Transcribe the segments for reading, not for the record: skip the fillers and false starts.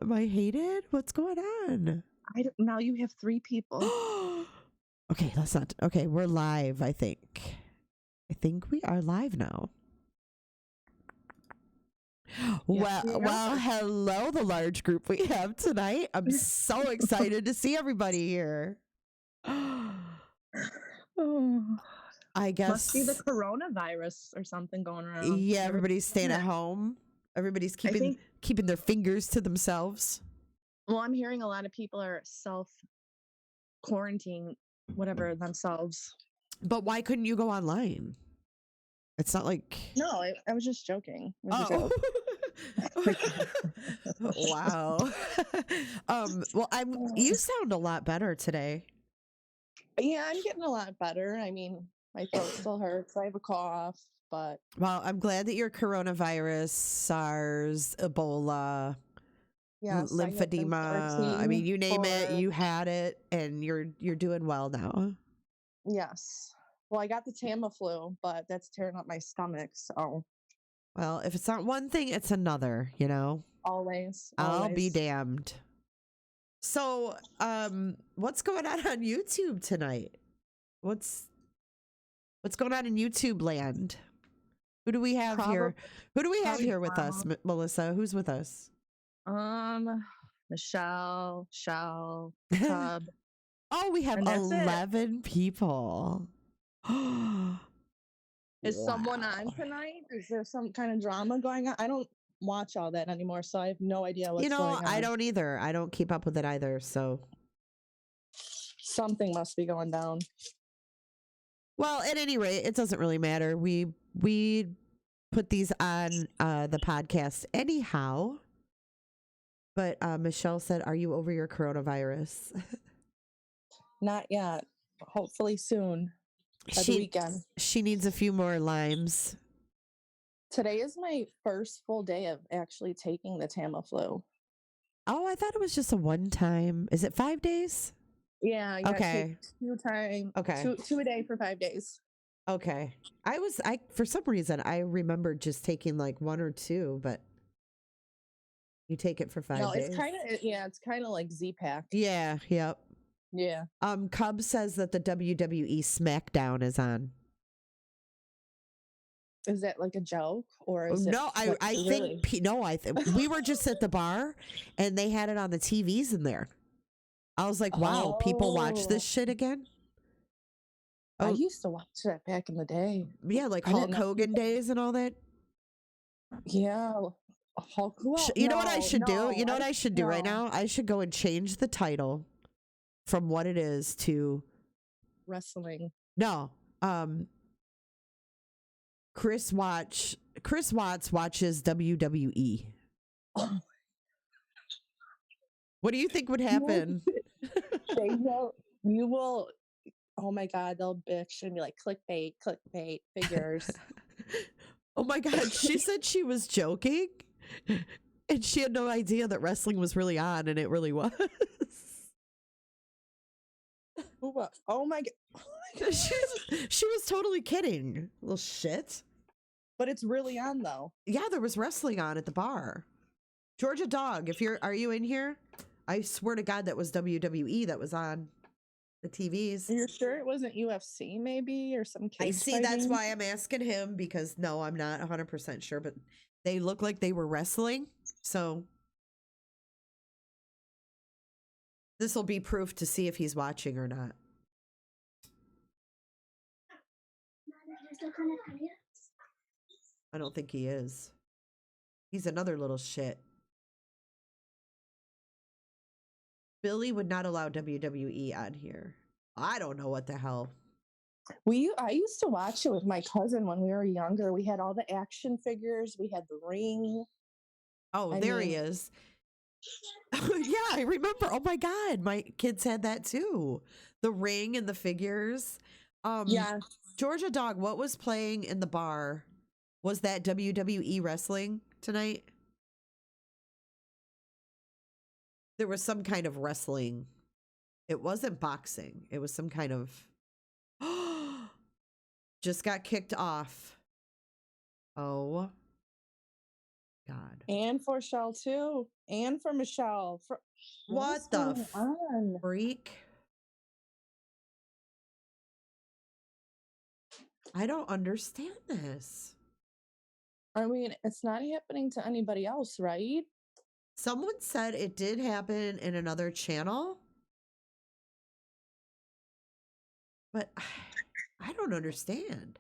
Am I hated? What's going on? Now you have 3 people. Okay, let's not. Okay, we're live, I think. I think we are live now. Yes, well, hello, the large group we have tonight. I'm so excited to see everybody here. I guess must be the coronavirus or something going around. Yeah, everybody's staying at home. Everybody's keeping their fingers to themselves. Well, I'm hearing a lot of people are self-quarantine, whatever, themselves. But why couldn't you go online? It's not like... No, I was just joking. Oh. Wow. Well, you sound a lot better today. Yeah, I'm getting a lot better. I mean, my throat still hurts. I have a cough, but... Well, I'm glad that your coronavirus, SARS, Ebola, lymphedema, I mean, you name it, you had it, and you're doing well now. Yes. Well, I got the Tamiflu, but that's tearing up my stomach, so... Well, if it's not one thing, it's another, you know? Always. I'll be damned. So, what's going on YouTube tonight? What's going on in YouTube land? Who do we have here? Who do we have here with us, Melissa? Who's with us? Michelle, Cub. Oh, we have 11 people. Is someone on tonight? Is there some kind of drama going on? I don't watch all that anymore, so I have no idea what's going on. I don't either. I don't keep up with it either, so something must be going down. Well, at any rate, it doesn't really matter. We put these on the podcast anyhow. But Michelle said, "Are you over your coronavirus?" Not yet. Hopefully soon. At the weekend. She needs a few more limes. Today is my first full day of actually taking the Tamiflu. Oh, I thought it was just a one time. Is it 5 days? Yeah. Okay. Two a day for 5 days. Okay. I for some reason I remembered just taking like 1 or 2, but you take it for 5 days. No, it's kind of like Z-Pack. Yeah. Yep. Yeah. Cub says that the WWE Smackdown is on. Is that like a joke or is no? I think we were just at the bar and they had it on the TVs in there. I was like, wow, people watch this shit again. I used to watch that back in the day. Yeah, like Hulk Hogan days and all that. Yeah. You know what I should do? You know what I should do right now? I should go and change the title from what it is to wrestling. No. Chris Watts watches WWE. Oh. What do you think would happen? You will. Oh my God, they'll bitch and be like, clickbait, figures. Oh my God, she said she was joking and she had no idea that wrestling was really on, and it really was. Oh my God. She was totally kidding. Little shit. But it's really on though. Yeah, there was wrestling on at the bar. Georgia Dog, are you in here? I swear to God that was WWE that was on the TVs. You're sure it wasn't UFC maybe or some cage I see fighting? That's why I'm asking him, because no, I'm not 100% sure, but they look like they were wrestling. So this will be proof to see if he's watching or not. I don't think he is. He's another little shit. Billy would not allow WWE on here. I don't know what the hell. I used to watch it with my cousin when we were younger. We had all the action figures. We had the ring. Oh, he is. Yeah, I remember. Oh my God, my kids had that too. The ring and the figures. Yeah. Georgia Dog, what was playing in the bar? Was that WWE Wrestling tonight? There was some kind of wrestling. It wasn't boxing. It was some kind of... Just got kicked off. Oh. God. And for Shell too. And for Michelle. What is What the going on? freak? I don't understand this. I mean, it's not happening to anybody else, right? Someone said it did happen in another channel, but I don't understand.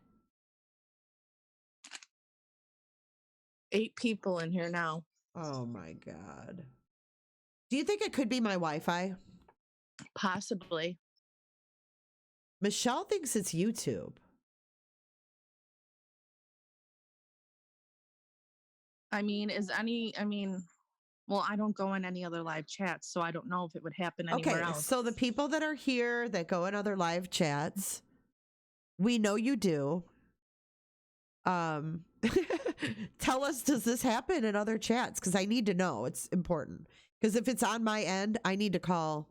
8 people in here now. Oh my God. Do you think it could be my Wi-Fi? Possibly. Michelle thinks it's YouTube. I mean, well, I don't go in any other live chats, so I don't know if it would happen anywhere else. So the people that are here that go in other live chats, we know you do. Tell us, does this happen in other chats? Because I need to know. It's important. Because if it's on my end, I need to call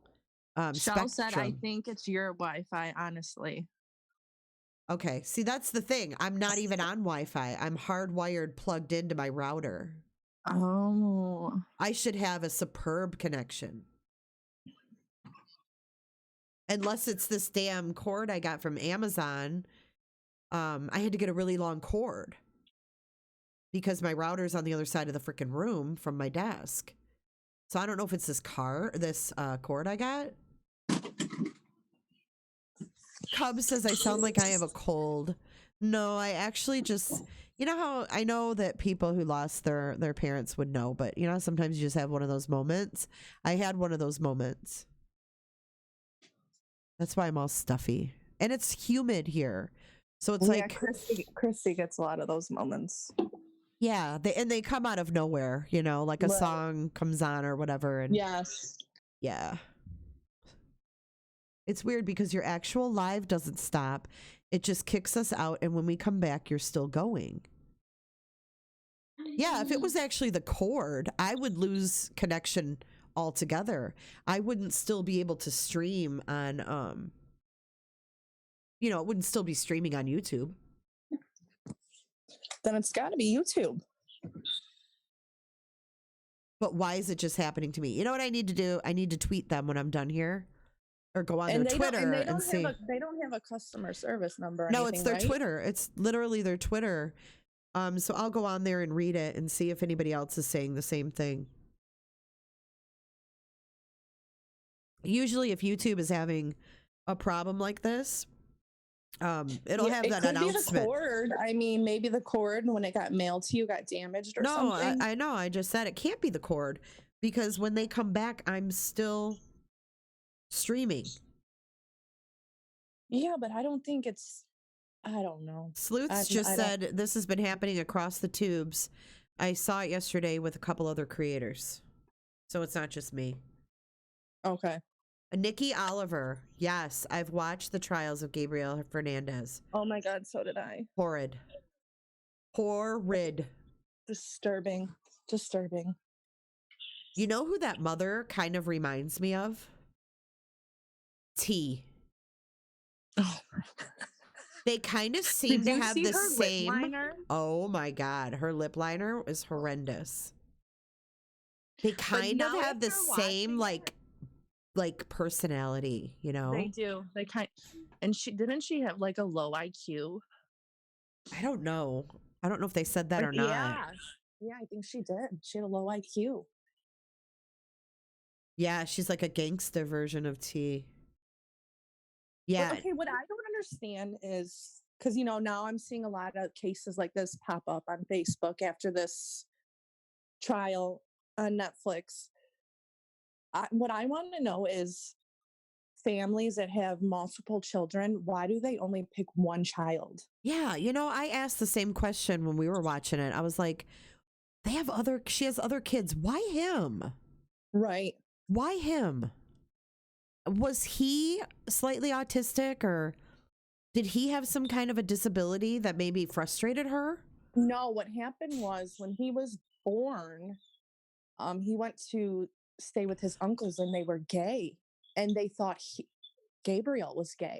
Shell said, I Spectrum. think it's your Wi-Fi, honestly. Okay. See, that's the thing. I'm not even on Wi-Fi. I'm hardwired plugged into my router. Oh. I should have a superb connection. Unless it's this damn cord I got from Amazon. I had to get a really long cord because my router's on the other side of the freaking room from my desk. So I don't know if it's this cord I got. Cub says I sound like I have a cold. No, I actually just, you know how I know that people who lost their parents would know, but you know, sometimes you just have one of those moments. I had one of those moments. That's why I'm all stuffy. And it's humid here. So it's like Chrissy gets a lot of those moments. Yeah, they come out of nowhere, you know, like a song comes on or whatever. And yes. Yeah. It's weird because your actual live doesn't stop. It just kicks us out. And when we come back, you're still going. Yeah, if it was actually the cord, I would lose connection altogether. I wouldn't still be able to stream on, you know, it wouldn't still be streaming on YouTube. Then it's got to be YouTube. But why is it just happening to me? You know what I need to do? I need to tweet them when I'm done here. Or go on their Twitter and see. They don't have a customer service number or No, anything, it's their right? Twitter. It's literally their Twitter. So I'll go on there and read it and see if anybody else is saying the same thing. Usually if YouTube is having a problem like this, it'll have that announcement. Be the cord. I mean, maybe the cord when it got mailed to you got damaged or something. No, I know. I just said it can't be the cord because when they come back, I'm still streaming. Yeah, but I don't think it's, I don't know. Sleuths just said this has been happening across the tubes. I saw it yesterday with a couple other creators. So it's not just me. Okay. Nikki Oliver. Yes, I've watched the trials of Gabriel Fernandez. Oh my God, so did I. Horrid. Disturbing. You know who that mother kind of reminds me of? T. Oh. They kind of seem to have the same. Lip liner? Oh my God, her lip liner is horrendous. They kind of have the same like personality, you know? They do. And didn't she have like a low IQ? I don't know. I don't know if they said that or not. Yeah, I think she did. She had a low IQ. Yeah, she's like a gangster version of T. Yeah. But, okay, what I don't understand is because, you know, now I'm seeing a lot of cases like this pop up on Facebook after this trial on Netflix. What I want to know is families that have multiple children, why do they only pick one child? Yeah, you know, I asked the same question when we were watching it. I was like, she has other kids. Why him? Right. Why him? Was he slightly autistic or did he have some kind of a disability that maybe frustrated her? No, what happened was when he was born, he went to stay with his uncles and they were gay and they thought Gabriel was gay.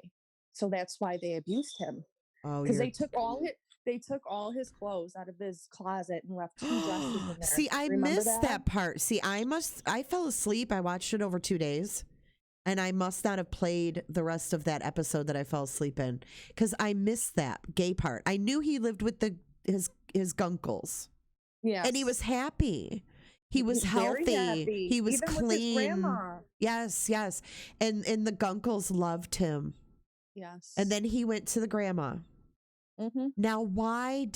So that's why they abused him. Oh, because they took all They took all his clothes out of his closet and left 2 dresses in there. See, I Remember missed that part. See, I fell asleep. I watched it over 2 days. And I must not have played the rest of that episode that I fell asleep in because I missed that gay part. I knew he lived with his gunkles. Yes. And he was happy. He was healthy. Happy. He was Even clean. with his grandma. Yes. And the gunkles loved him. Yes. And then he went to the grandma. Mm-hmm. Now, why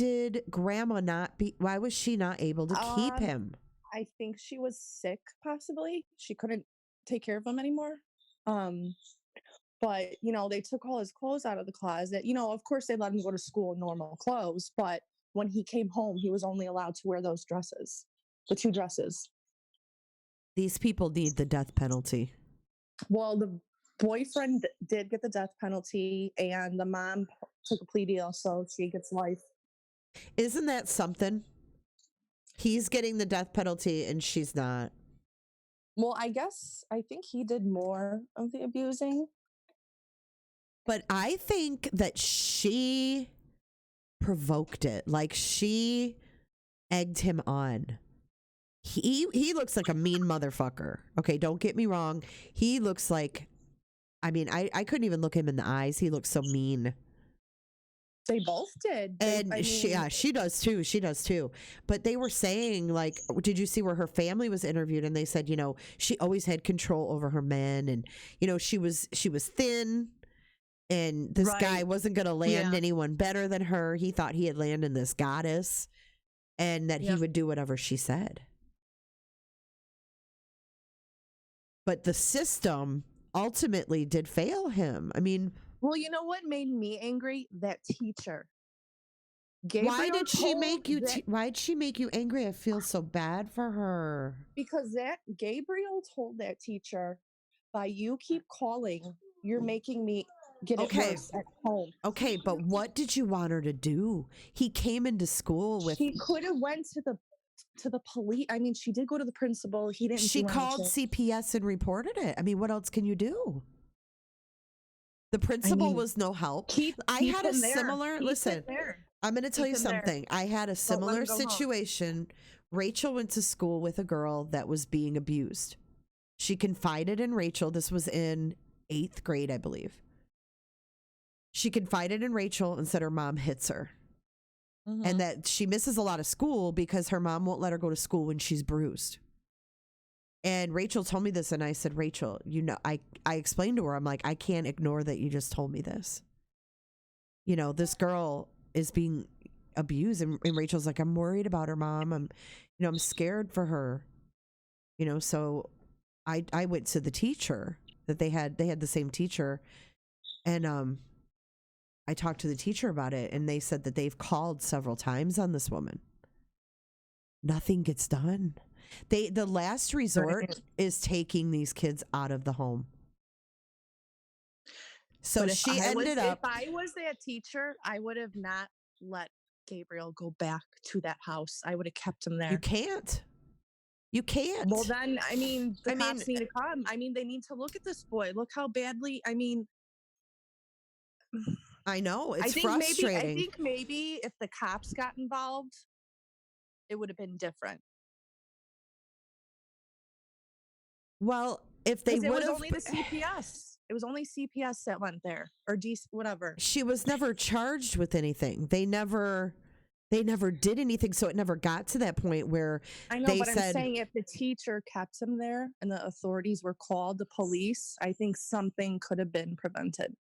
was she not able to keep him? I think she was sick, possibly. She couldn't take care of him anymore. But, they took all his clothes out of the closet. Of course, they let him go to school in normal clothes. But when he came home, he was only allowed to wear those dresses, the 2 dresses. These people need the death penalty. Well, the boyfriend did get the death penalty, and the mom took a plea deal, so she gets life. Isn't that something? He's getting the death penalty, and she's not. Well, I think he did more of the abusing. But I think that she provoked it. Like, she egged him on. He looks like a mean motherfucker. Okay, don't get me wrong. He looks like, I couldn't even look him in the eyes. He looks so mean. They both did. And she does too. She does too. But they were saying, like, did you see where her family was interviewed? And they said, she always had control over her men, and she was thin, and this guy wasn't going to land anyone better than her. He thought he had landed this goddess, and that he would do whatever she said. But the system ultimately did fail him. Well, you know what made me angry? That teacher. Why did she make you? Why'd she make you angry? I feel so bad for her. Because Gabriel told that teacher, by you keep calling, you're making me get it worse at home. Okay, but what did you want her to do? He came into school with. She could have went to the police. She did go to the principal. He didn't. She called CPS and reported it. What else can you do? The principal was no help. I had a similar, listen, I'm going to tell you something. I had a similar situation. Rachel went to school with a girl that was being abused. She confided in Rachel. This was in 8th grade, I believe. She confided in Rachel and said her mom hits her. Mm-hmm. And that she misses a lot of school because her mom won't let her go to school when she's bruised. And Rachel told me this, and I said, Rachel, I explained to her, I'm like, I can't ignore that you just told me this. This girl is being abused, and Rachel's like, I'm worried about her, Mom. I'm scared for her. So I went to the teacher that they had the same teacher, and I talked to the teacher about it, and they said that they've called several times on this woman. Nothing gets done. The last resort is taking these kids out of the home. So she ended up. If I was that teacher, I would have not let Gabriel go back to that house. I would have kept him there. You can't. Well, then, the cops need to come. They need to look at this boy. Look how badly. I know, it's frustrating. I think maybe if the cops got involved, it would have been different. Well, if they would have, it was only the CPS. It was only CPS that went there, or whatever. She was never charged with anything. They never did anything, so it never got to that point where I know. But I'm saying if the teacher kept him there and the authorities were called, the police, I think something could have been prevented.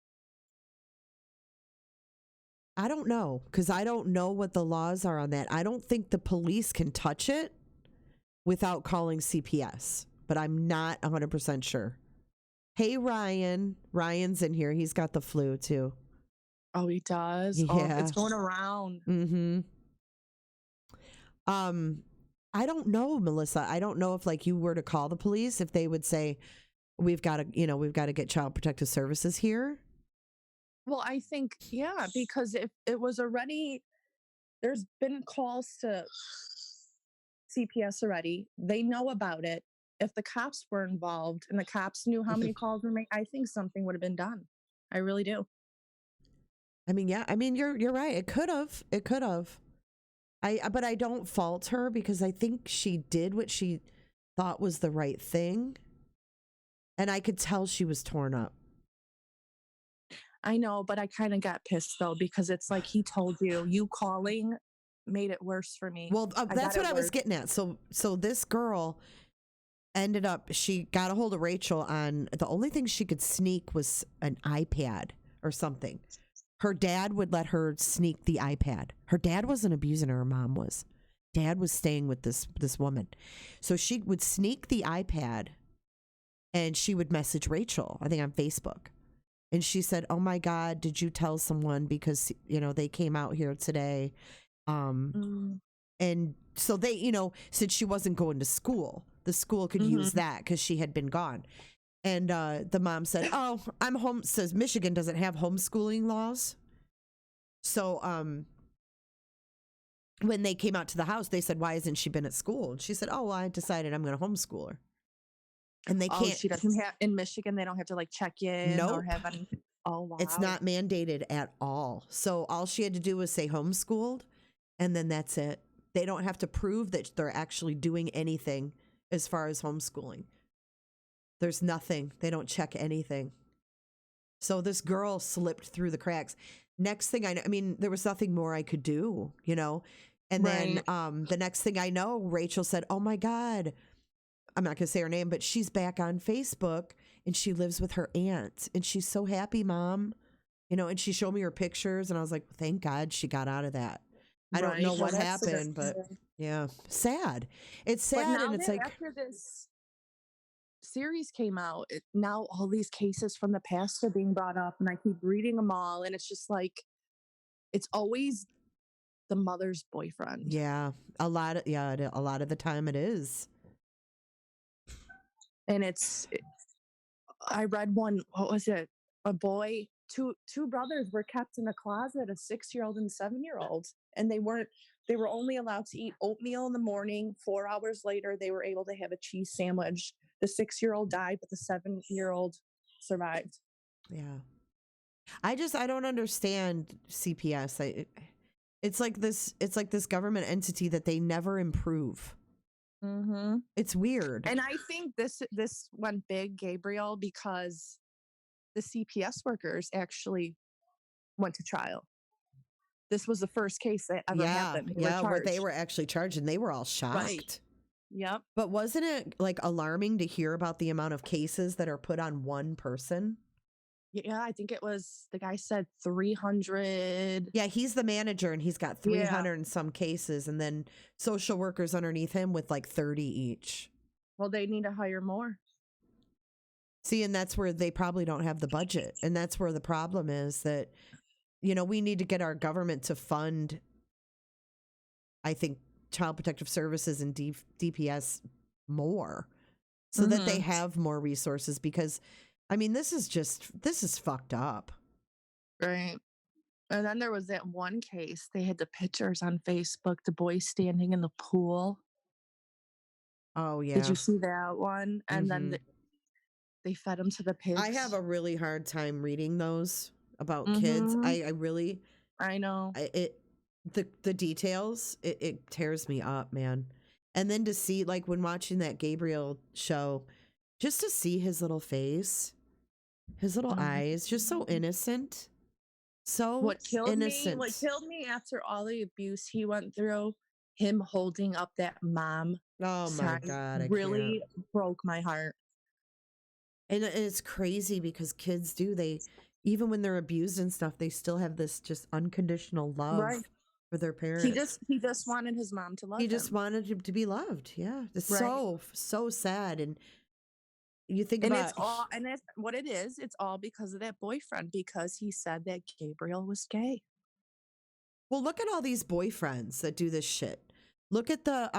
I don't know, because I don't know what the laws are on that. I don't think the police can touch it without calling CPS. But I'm not 100% sure. Hey, Ryan. Ryan's in here. He's got the flu, too. Oh, he does? Yeah. Oh, it's going around. Mm-hmm. I don't know, Melissa. I don't know if, like, you were to call the police, if they would say, we've got to get Child Protective Services here. Well, I think, yeah, because if it was already, there's been calls to CPS already. They know about it. If the cops were involved and the cops knew how many calls were made, I think something would have been done. I really do. I mean, yeah. I mean, you're right. It could have. It could have. But I don't fault her because I think she did what she thought was the right thing, and I could tell she was torn up. I know, but I kind of got pissed though because it's like he told you calling made it worse for me. Well, that's what I was worse. getting at. So this girl ended up, she got a hold of Rachel on, the only thing she could sneak was an iPad or something. Her dad would let her sneak the iPad. Her dad wasn't abusing her, her mom was. Dad was staying with this woman. So she would sneak the iPad and she would message Rachel, I think on Facebook. And she said, "Oh my God, did you tell someone? Because, they came out here today." And so they, since she wasn't going to school, the school could use that because she had been gone. And the mom said, "Oh, I'm home," says Michigan doesn't have homeschooling laws. So when they came out to the house, they said, "Why hasn't she been at school?" And she said, "Oh, well, I decided I'm going to homeschool her." And they can't. She doesn't have, in Michigan, they don't have to like check in or have anything. Oh, wow. It's not mandated at all. So all she had to do was say homeschooled, and then that's it. They don't have to prove that they're actually doing anything as far as homeschooling. There's nothing. They don't check anything. So this girl slipped through the cracks. Next thing I know, I mean, there was nothing more I could do, And then the next thing I know, Rachel said, "Oh my God," I'm not going to say her name, but she's back on Facebook and she lives with her aunt and she's so happy, Mom. And she showed me her pictures and I was like, thank God she got out of that. I don't know what happened, but yeah, sad. It's sad. And it's like, after this series came out, now all these cases from the past are being brought up and I keep reading them all. And it's just like, it's always the mother's boyfriend. Yeah, a lot of the time it is. And I read one, what was it? A boy, two brothers were kept in a closet, a 6-year-old and 7-year-old. And they were only allowed to eat oatmeal in the morning. 4 hours later, they were able to have a cheese sandwich. The 6-year-old died, but the 7-year-old survived. Yeah. I don't understand CPS. It's like this government entity that they never improve. It's weird. And I think this went big, Gabriel, because the CPS workers actually went to trial. This was the first case that ever happened. Where they were actually charged and they were all shocked. Right. Yep. But wasn't it like alarming to hear about the amount of cases that are put on one person? Yeah, I think it was, the guy said 300. Yeah, he's the manager and he's got 300 and some cases, and then social workers underneath him with like 30 each. Well, they need to hire more. See, and that's where they probably don't have the budget. And that's where the problem is that, we need to get our government to fund, I think, Child Protective Services and DPS more so that they have more resources, because I mean, this is fucked up. Right. And then there was that one case. They had the pictures on Facebook, the boy standing in the pool. Oh, yeah. Did you see that one? And then they fed him to the pigs. I have a really hard time reading those about kids. I know. The details, it tears me up, man. And then to see, like, when watching that Gabriel show, just to see his little face, his little eyes, just so innocent. What killed me after all the abuse he went through, him holding up that mom. Oh my God. Really broke my heart. And it's crazy because kids even when they're abused and stuff, they still have this just unconditional love for their parents. He just wanted his mom to love him. He just wanted him to be loved. Yeah. It's so sad. And you think about what it is. It's all because of that boyfriend, because he said that Gabriel was gay. Well, look at all these boyfriends that do this shit. Look at the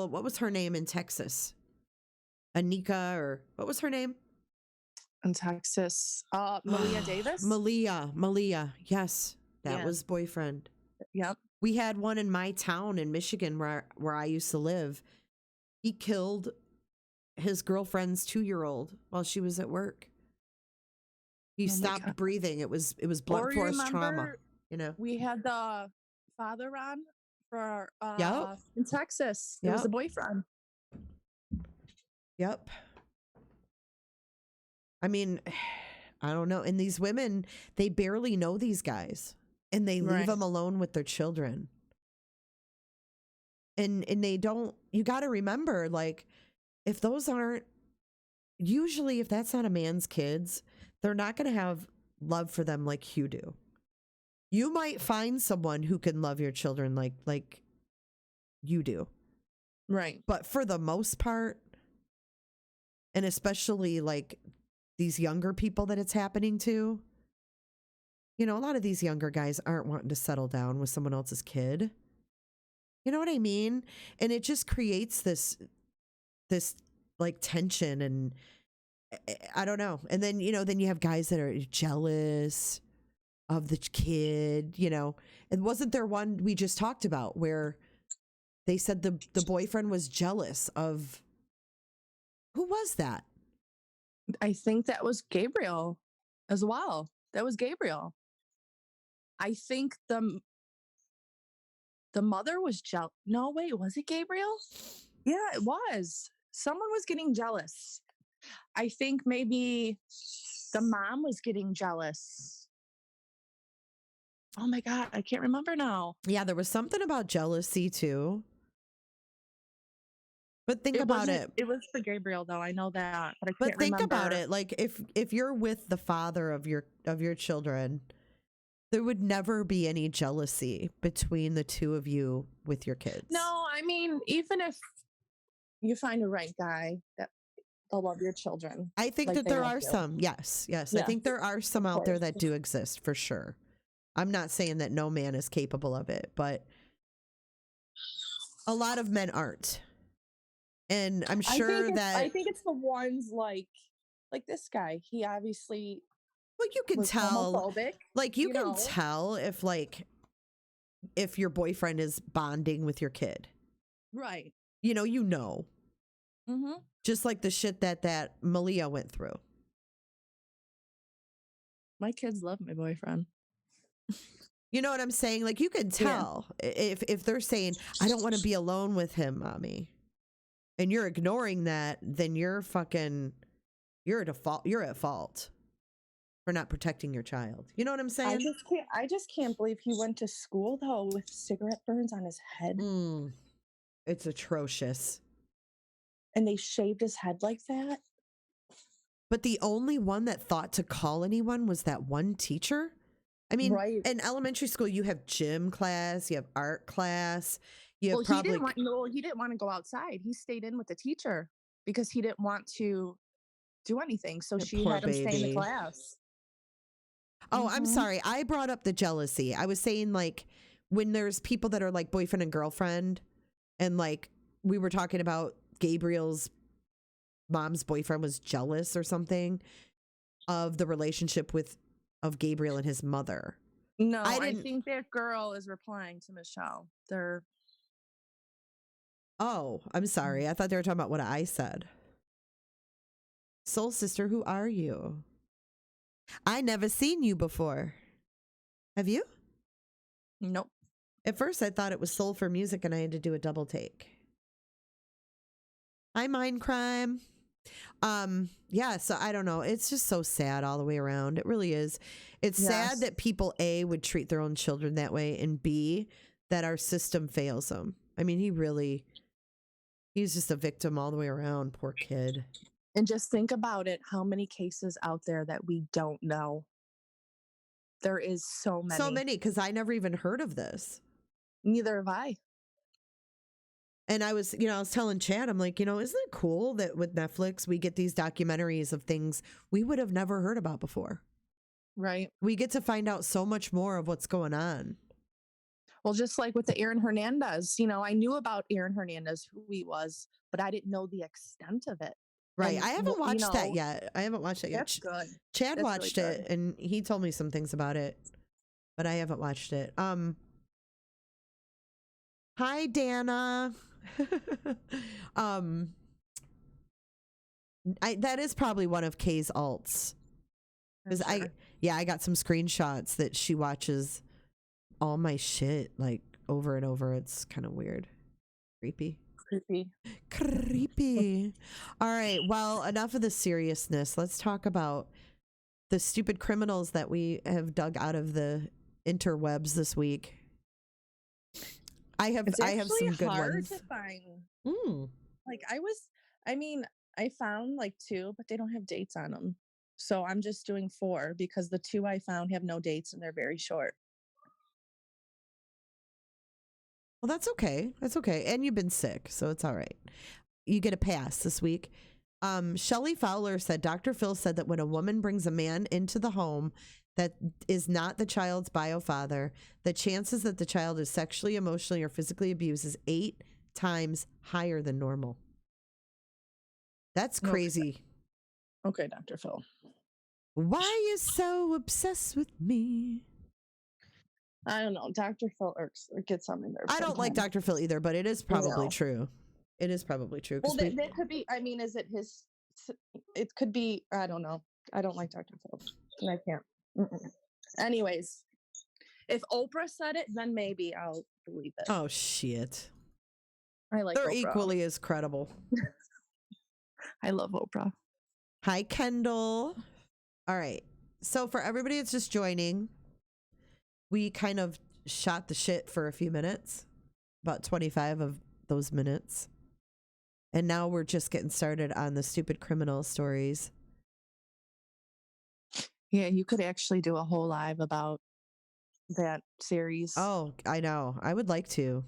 what was her name in Texas? Anika, or what was her name? In Texas. Malia Davis? Malia. Yes. That was boyfriend. Yep. We had one in my town in Michigan where I used to live. He killed his girlfriend's 2-year-old while she was at work. He Oh my stopped God. breathing. It was Or blunt you force trauma. remember You know. we had the father on for Yep. in Texas. It was the Yep. boyfriend. Yep. I mean, I don't know. And these women, they barely know these guys, and they leave Right. them alone with their children. And they don't. You got to remember, like, if those aren't usually, if that's not a man's kids, they're not going to have love for them like you do. You might find someone who can love your children like you do. Right. But for the most part, and especially like these younger people that it's happening to, you know, a lot of these younger guys aren't wanting to settle down with someone else's kid. You know what I mean? And it just creates this like tension, and I don't know. And then, you know, then you have guys that are jealous of the kid, you know. And wasn't there one we just talked about where they said the boyfriend was jealous of, who was that? I think that was Gabriel as well. That was Gabriel. I think the mother was jealous. No, wait, was it Gabriel? Yeah, it was. Someone was getting jealous. I think maybe the mom was getting jealous. Oh my God, I can't remember now. Yeah, there was something about jealousy too. But think about it. It was for Gabriel though. I know that, but I But can't think remember. about it. Like if you're with the father of your children, there would never be any jealousy between the two of you with your kids. No, I mean, even if you find a right guy that they'll love your children. I think like that they there love are you. some. Yes. I Yeah. think there are some out there course. that do exist for sure. I'm not saying that no man is capable of it, but a lot of men aren't. And I'm sure I think it's the ones like this guy. He obviously well, you can was tell, homophobic. like you can know? tell if your boyfriend is bonding with your kid. Right. You know. Mm-hmm. Just like the shit that Malia went through. My kids love my boyfriend. You know what I'm saying? Like you can tell if they're saying, I don't want to be alone with him, mommy. And you're ignoring that, then you're at fault for not protecting your child. You know what I'm saying? I just can't believe he went to school though with cigarette burns on his head. It's atrocious. And they shaved his head like that. But the only one that thought to call anyone was that one teacher. I mean, Right. in elementary school, you have gym class, you have art class. He didn't want to go outside. He stayed in with the teacher because he didn't want to do anything. So she poor had him stay in the baby. class. Oh, I'm sorry. I brought up the jealousy. I was saying like when there's people that are like boyfriend and girlfriend, and like we were talking about Gabriel's mom's boyfriend was jealous or something of the relationship of Gabriel and his mother. No, I think that girl is replying to Michelle. Oh, I'm sorry. I thought they were talking about what I said. Soul sister, who are you? I never seen you before. Have you? Nope. At first I thought it was Soul for Music and I had to do a double take. Hi, Mind Crime. Yeah, so I don't know. It's just so sad all the way around. It really is. It's sad that people, A, would treat their own children that way, and B, that our system fails them. I mean, he's just a victim all the way around. Poor kid. And just think about it. How many cases out there that we don't know? There is so many. So many, because I never even heard of this. Neither have I. And I was telling Chad, I'm like, isn't it cool that with Netflix, we get these documentaries of things we would have never heard about before? Right. We get to find out so much more of what's going on. Well, just like with the Aaron Hernandez, I knew about Aaron Hernandez, who he was, but I didn't know the extent of it. Right. And, I haven't watched that yet. That's good. Chad watched it and he told me some things about it, but I haven't watched it. Hi, Dana. That is probably one of Kay's alts. Because I got some screenshots that she watches all my shit like over and over. It's kind of weird. Creepy. All right. Well, enough of the seriousness. Let's talk about the stupid criminals that we have dug out of the interwebs this week. I have some good ones. To find. Like I found like 2, but they don't have dates on them. So I'm just doing 4 because the 2 I found have no dates and they're very short. Well, that's okay. That's okay. And you've been sick, so it's all right. You get a pass this week. Shelley Fowler said, Dr. Phil said that when a woman brings a man into the home that is not the child's bio father, the chances that the child is sexually, emotionally, or physically abused is 8 times higher than normal. That's crazy. Okay, Dr. Phil. Why are you so obsessed with me? I don't know. Dr. Phil gets on my nerves. I don't like Dr. Phil either, but it is probably true. It is probably true. Well, that could be. I mean, is it his? It could be. I don't know. I don't like Dr. Phil. And I can't. Anyways, if Oprah said it, then maybe I'll believe it. Oh, shit. I like They're Oprah. equally as credible. I love Oprah. Hi, Kendall. All right. So for everybody that's just joining, we kind of shot the shit for a few minutes, about 25 of those minutes. And now we're just getting started on the stupid criminal stories. Yeah, you could actually do a whole live about that series. Oh, I know. I would like to.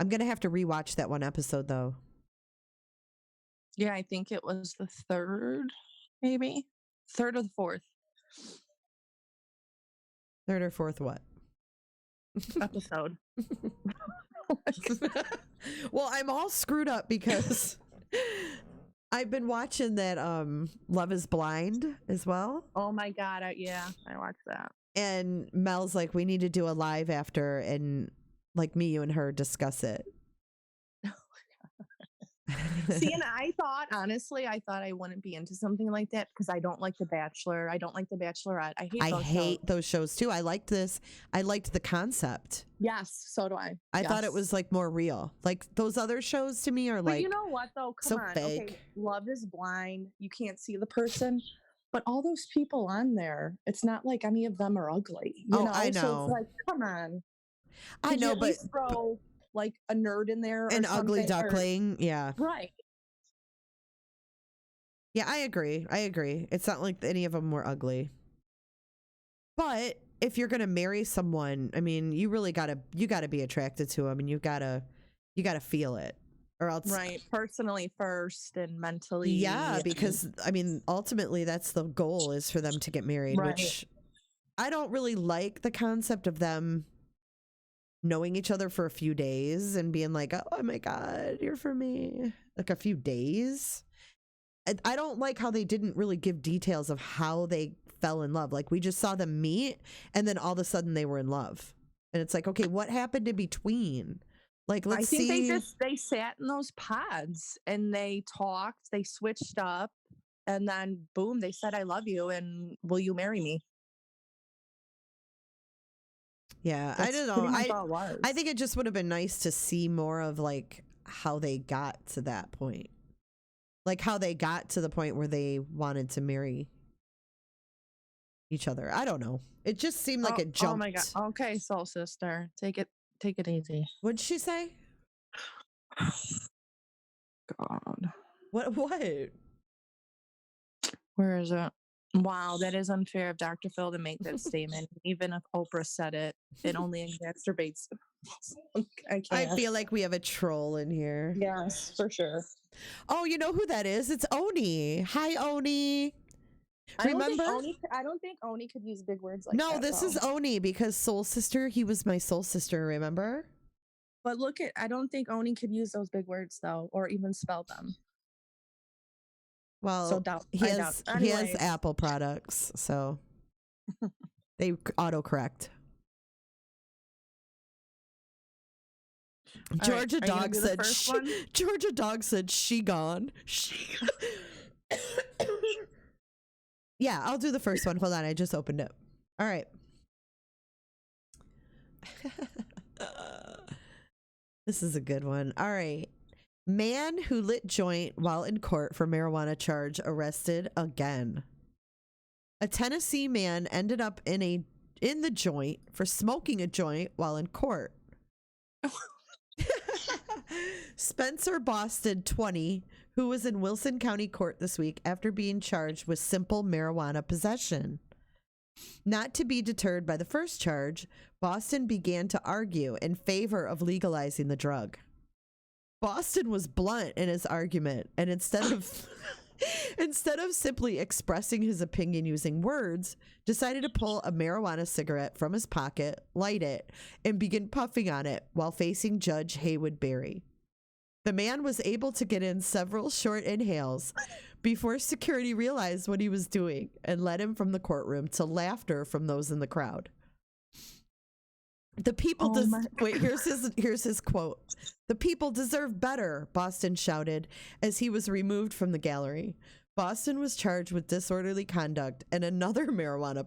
I'm going to have to rewatch that one episode, though. Yeah, I think it was the 3rd, maybe. 3rd or the 4th. 3rd or 4th what? Episode. Well, I'm all screwed up because I've been watching that Love is Blind as well. Oh my God. I watched that. And Mel's like, we need to do a live after, and like me, you and her discuss it. See, and I thought I wouldn't be into something like that because I don't like The Bachelor. I don't like The Bachelorette. I hate those shows too. I liked this. I liked the concept. Yes, so do I. I thought it was like more real. Like those other shows to me are but like, you know what though? Come so on. fake. Okay, Love is Blind. You can't see the person. But all those people on there, it's not like any of them are ugly. You know? I know. So it's like, come on. I know, but throw like a nerd in there, an ugly duckling. Yeah. Right. Yeah, I agree. It's not like any of them were ugly. But if you're going to marry someone, I mean, you really gotta be attracted to them, and you gotta feel it, or else. Right. Personally first and mentally. Yeah, because I mean, ultimately that's the goal, is for them to get married, right. Which I don't really like the concept of them knowing each other for a few days and being like, oh my God, you're for me. Like a few days. I don't like how they didn't really give details of how they fell in love. Like we just saw them meet and then all of a sudden they were in love. And it's like, okay, what happened in between? Like, let's see. I think they sat in those pods and they talked, they switched up, and then boom, they said, I love you and will you marry me? Yeah, That's I don't know. I think it just would have been nice to see more of like how they got to that point. Like how they got to the point where they wanted to marry each other. I don't know. It just seemed like it jumped. Oh my God. Okay, soul sister. Take it easy. What'd she say? God. What? Where is it? Wow, that is unfair of Dr. Phil to make that statement. Even if Oprah said it, it only exacerbates. I feel like we have a troll in here. Yes, for sure. Oh, you know who that is? It's Oni. Hi, Oni. Remember? I don't think Oni could use big words like that. No, this is Oni because Soul Sister, he was my soul sister, remember? But I don't think Oni could use those big words though, or even spell them. Well, so he has Apple products, so they autocorrect. Georgia Dog said she gone. Yeah, I'll do the first one. Hold on, I just opened it. All right. This is a good one. All right. Man who lit joint while in court for marijuana charge arrested again. A Tennessee man ended up in the joint for smoking a joint while in court. Spencer Boston, 20, who was in Wilson County Court this week after being charged with simple marijuana possession. Not to be deterred by the first charge, Boston began to argue in favor of legalizing the drug. Boston was blunt in his argument, and instead of simply expressing his opinion using words, decided to pull a marijuana cigarette from his pocket, light it, and begin puffing on it while facing Judge Haywood Berry. The man was able to get in several short inhales before security realized what he was doing and led him from the courtroom to laughter from those in the crowd. The people here's his quote. The people deserve better, Boston shouted as he was removed from the gallery. Boston was charged with disorderly conduct and another marijuana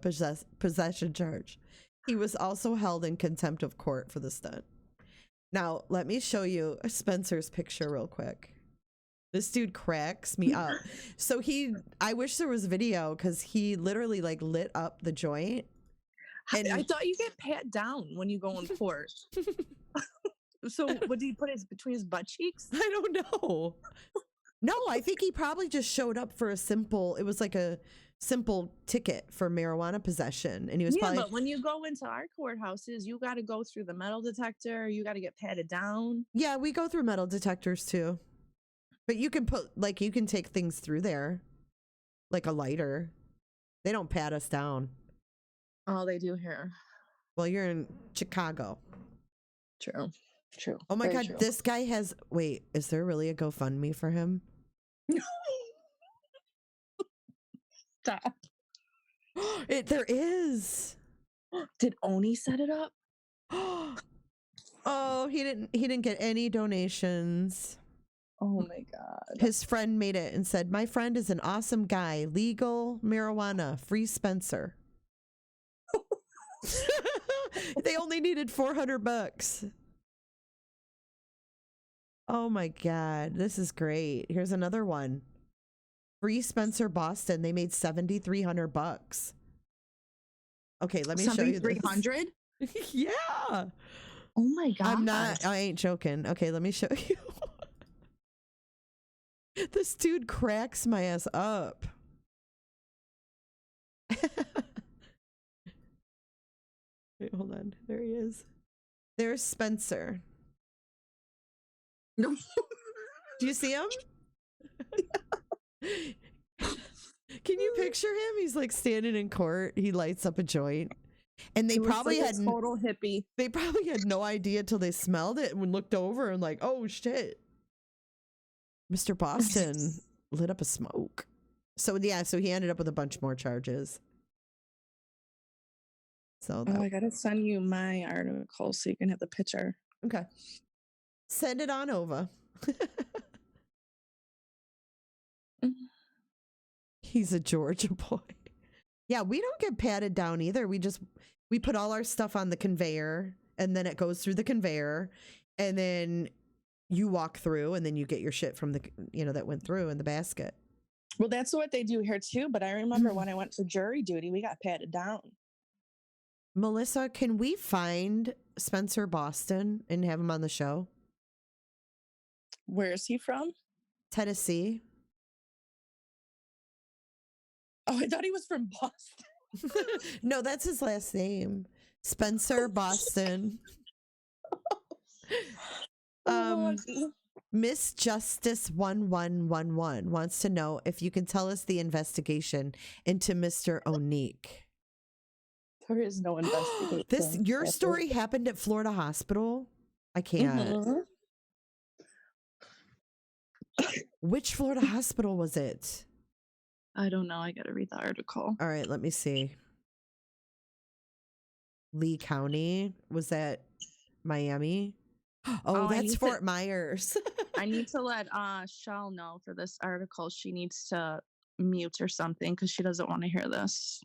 possession charge. He was also held in contempt of court for the stunt. Now, let me show you Spencer's picture real quick. This dude cracks me up. So I wish there was video because he literally like lit up the joint. And I thought you get pat down when you go in court. So what did he put between his butt cheeks? I don't know. No, I think he probably just showed up for it was like a simple ticket for marijuana possession. And he was but when you go into our courthouses, you got to go through the metal detector. You got to get patted down. Yeah, we go through metal detectors too. But you can you can take things through there, like a lighter. They don't pat us down. Oh, they do here. Well, you're in Chicago. True. Oh my God, true. this guy has... Wait, is there really a GoFundMe for him? Stop. There is. Did Oni set it up? Oh, he didn't get any donations. Oh my God. His friend made it and said, "My friend is an awesome guy. Legal marijuana. Free Spencer." They only needed $400. Oh my God, this is great. Here's another one. Free Spencer Boston. They made $7,300. Okay, let me show you this. 7,300? Yeah. Oh my God. I ain't joking. Okay, let me show you. This dude cracks my ass up. Wait, hold on. There he is. There's Spencer. No. Do you see him? Can you picture him? He's like standing in court. He lights up a joint. And they probably had total hippie. They probably had no idea till they smelled it and looked over and like, oh shit. Mr. Boston lit up a smoke. So yeah, so he ended up with a bunch more charges. So I gotta send you my article so you can have the picture. Okay. Send it on over. He's a Georgia boy. Yeah, we don't get patted down either. We put all our stuff on the conveyor and then it goes through the conveyor and then you walk through and then you get your shit from the, that went through in the basket. Well, that's what they do here too. But I remember when I went for jury duty, we got patted down. Melissa, can we find Spencer Boston and have him on the show? Where is he from? Tennessee. Oh, I thought he was from Boston. No, that's his last name. Spencer Boston. Miss Justice 1111 wants to know if you can tell us the investigation into Mr. O'Neek. There is no investigation. Your story happened at Florida Hospital? I can't. Mm-hmm. Which Florida hospital was it? I don't know. I gotta read the article. All right, let me see. Lee County. Was that Miami? Oh, that's Fort Myers. I need to let Shell know for this article. She needs to mute or something because she doesn't want to hear this.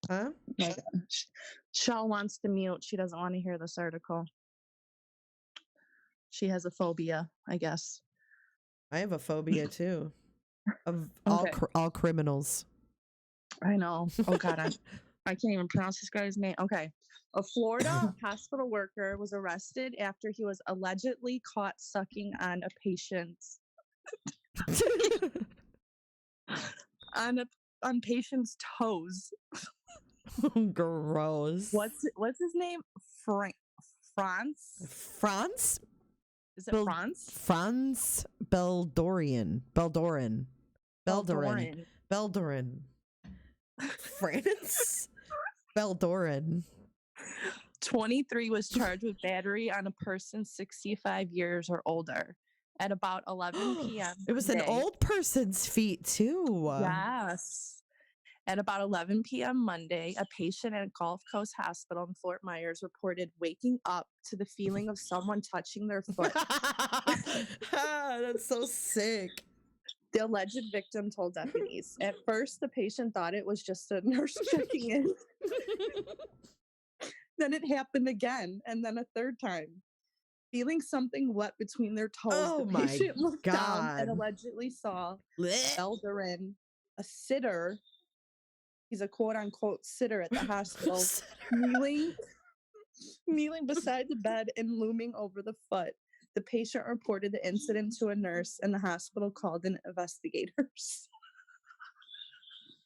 Huh? Yeah. Shell wants to mute. She doesn't want to hear this article. She has a phobia, I guess. I have a phobia too of Okay. all criminals. I know. Oh God, I can't even pronounce this guy's name. Okay. A Florida hospital worker was arrested after he was allegedly caught sucking on a patient's on patient's toes. Gross. What's his name? France? Is it France? Franz Beldorin. France Beldorin. 23 was charged with battery on a person 65 years or older at about 11 p.m. It was an old person's feet too. Yes. At about 11 p.m. Monday, a patient at Gulf Coast Hospital in Fort Myers reported waking up to the feeling of someone touching their foot. That's so sick. The alleged victim told deputies. At first, the patient thought it was just a nurse checking in. Then it happened again, and then a third time. Feeling something wet between their toes, the patient looked down and allegedly saw Beldorin, a sitter. He's a quote-unquote sitter at the hospital, kneeling beside the bed and looming over the foot. The patient reported the incident to a nurse, and the hospital called in investigators.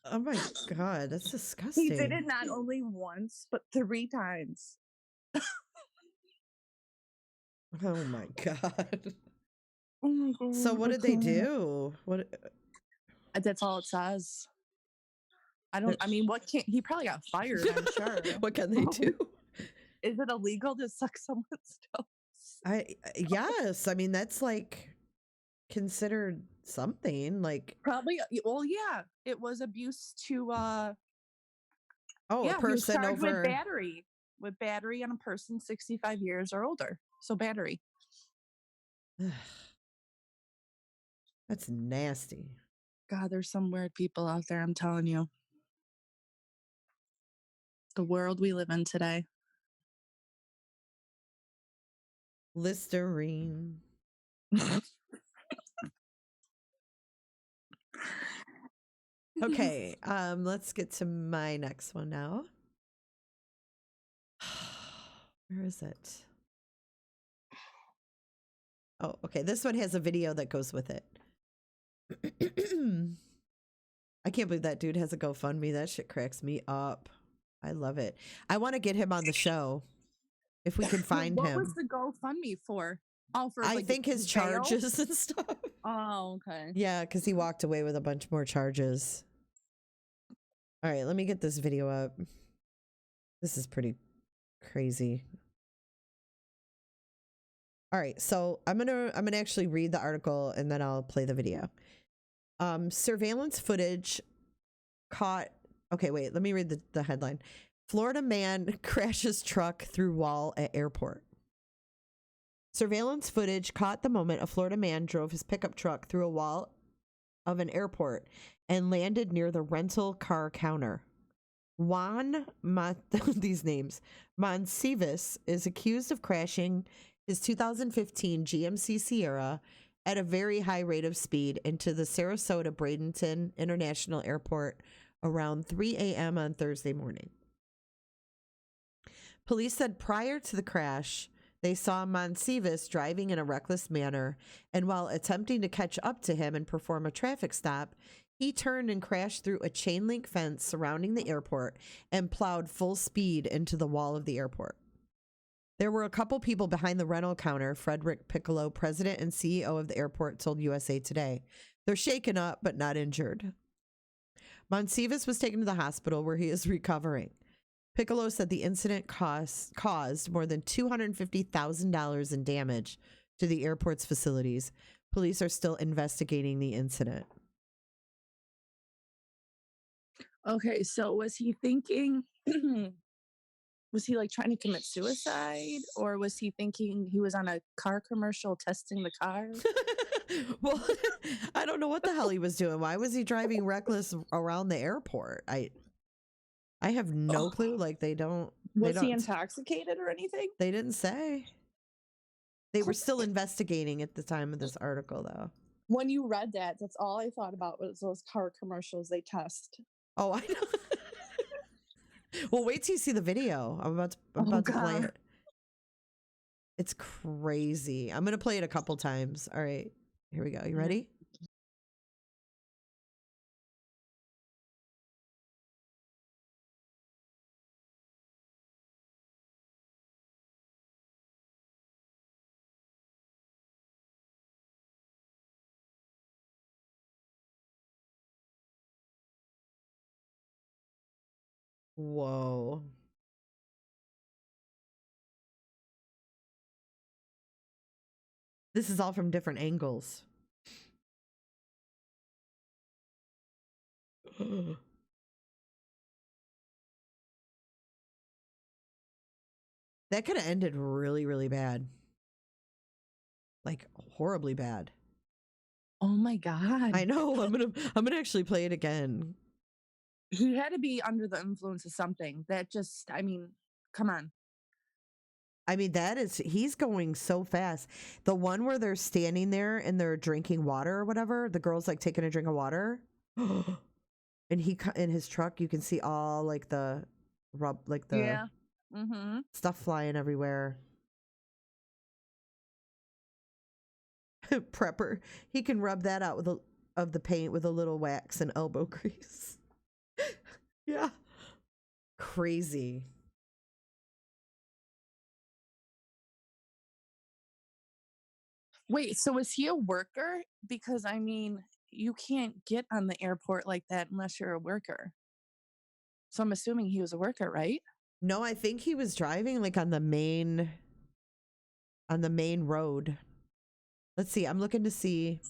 Oh my God, that's disgusting. He did it not only once, but 3 times. Oh my God. Oh my God. So what did they do? What? That's all it says. He probably got fired, I'm sure. What can they do? Is it illegal to suck someone's toes? Yes. I mean, that's like considered something like. Probably. Well, yeah, it was abuse to, a person over with battery on a person 65 years or older. So battery. That's nasty. God, there's some weird people out there, I'm telling you. The world we live in today. Listerine. Okay, let's get to my next one now. Where is it? Oh, okay. This one has a video that goes with it. I can't believe that dude has a GoFundMe. That shit cracks me up. I love it. I want to get him on the show if we can find him. What was the GoFundMe for? Oh, for I think his charges and stuff. Oh, okay. Yeah, because he walked away with a bunch more charges. All right, let me get this video up. This is pretty crazy. All right, so I'm gonna actually read the article and then I'll play the video. Surveillance footage caught. Okay, wait. Let me read the headline. Florida man crashes truck through wall at airport. Surveillance footage caught the moment a Florida man drove his pickup truck through a wall of an airport and landed near the rental car counter. These names. Monsivus is accused of crashing his 2015 GMC Sierra at a very high rate of speed into the Sarasota Bradenton International Airport around 3 a.m. on Thursday morning. Police said prior to the crash, they saw Monsivus driving in a reckless manner, and while attempting to catch up to him and perform a traffic stop, he turned and crashed through a chain link fence surrounding the airport and plowed full speed into the wall of the airport. There were a couple people behind the rental counter, Frederick Piccolo, president and CEO of the airport, told USA Today. They're shaken up, but not injured. Monsivus was taken to the hospital where he is recovering. Piccolo said the incident caused more than $250,000 in damage to the airport's facilities. Police are still investigating the incident. Okay, so was he thinking... Was he like trying to commit suicide, or was he thinking he was on a car commercial testing the car? Well, I don't know what the hell he was doing. Why was he driving reckless around the airport? I have no clue. Like they don't. Was he intoxicated or anything? They didn't say. They were still investigating at the time of this article, though. When you read that, that's all I thought about was those car commercials they test. Oh, I know. Well, wait till you see the video. I'm about to play it. It's crazy. I'm going to play it a couple times. All right. Here we go. You ready? Whoa. This is all from different angles. That could have ended really, really bad. Like horribly bad. Oh my God. I know. I'm gonna actually play it again. He had to be under the influence of something. That just, I mean, come on. I mean, he's going so fast. The one where they're standing there and they're drinking water or whatever, the girl's like taking a drink of water. And he, in his truck, you can see all like the stuff flying everywhere. Prepper. He can rub that out with of the paint with a little wax and elbow grease. Yeah. Crazy. Wait, so is he a worker? Because I mean, you can't get on the airport like that unless you're a worker. So I'm assuming he was a worker, right? No, I think he was driving like on the main road. Let's see. I'm looking to see.